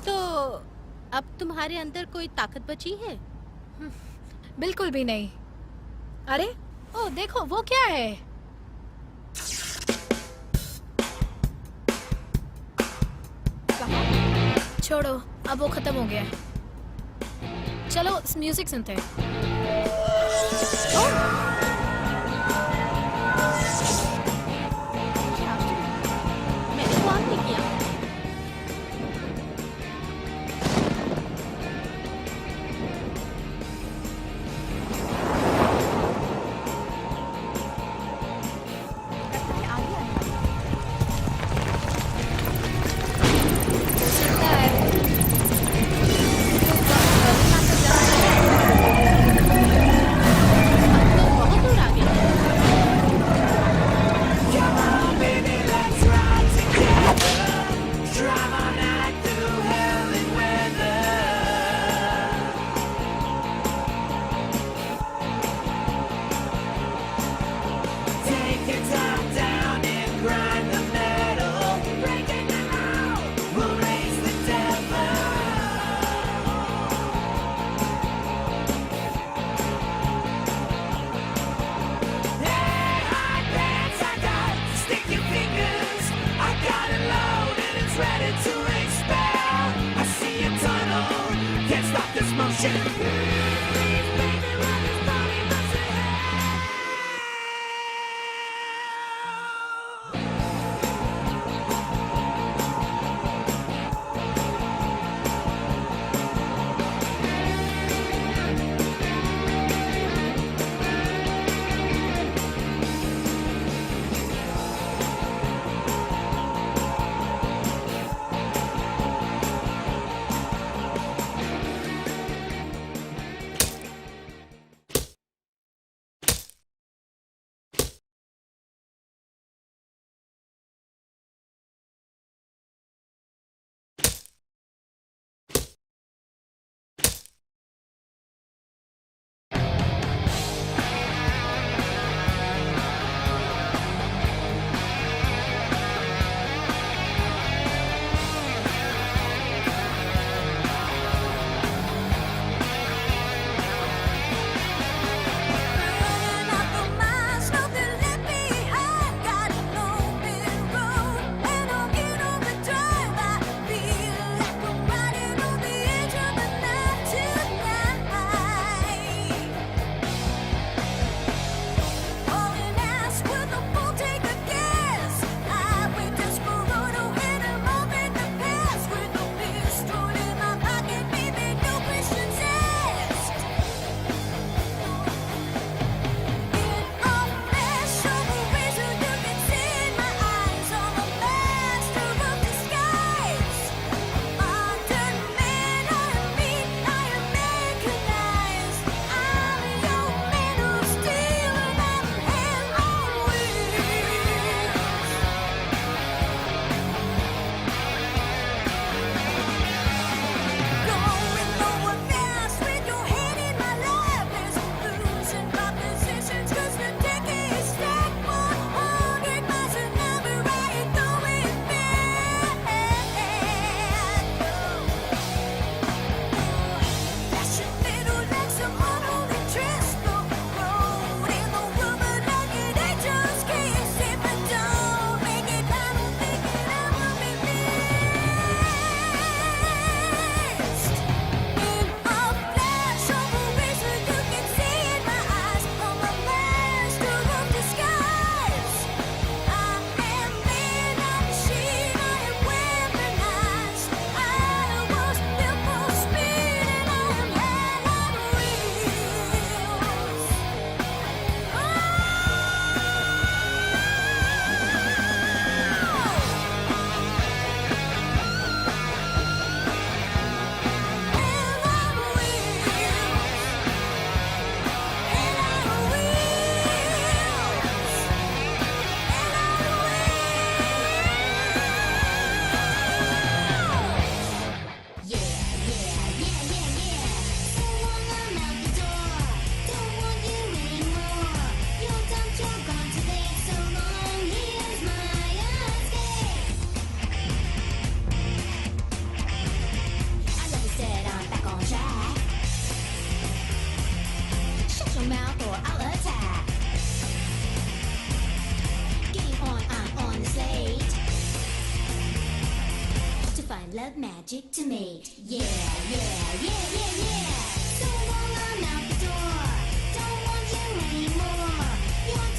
तो अब तुम्हारे अंदर कोई ताकत बची है? बिल्कुल भी नहीं। अरे ओ देखो, वो क्या है? छोड़ो, अब वो खत्म हो गया। चलो म्यूजिक सुनते हैं। मैंने तो ऑन नहीं किया। love magic to mate. Yeah, yeah, yeah, yeah, yeah. So long, I'm out the door. Don't want you anymore. You're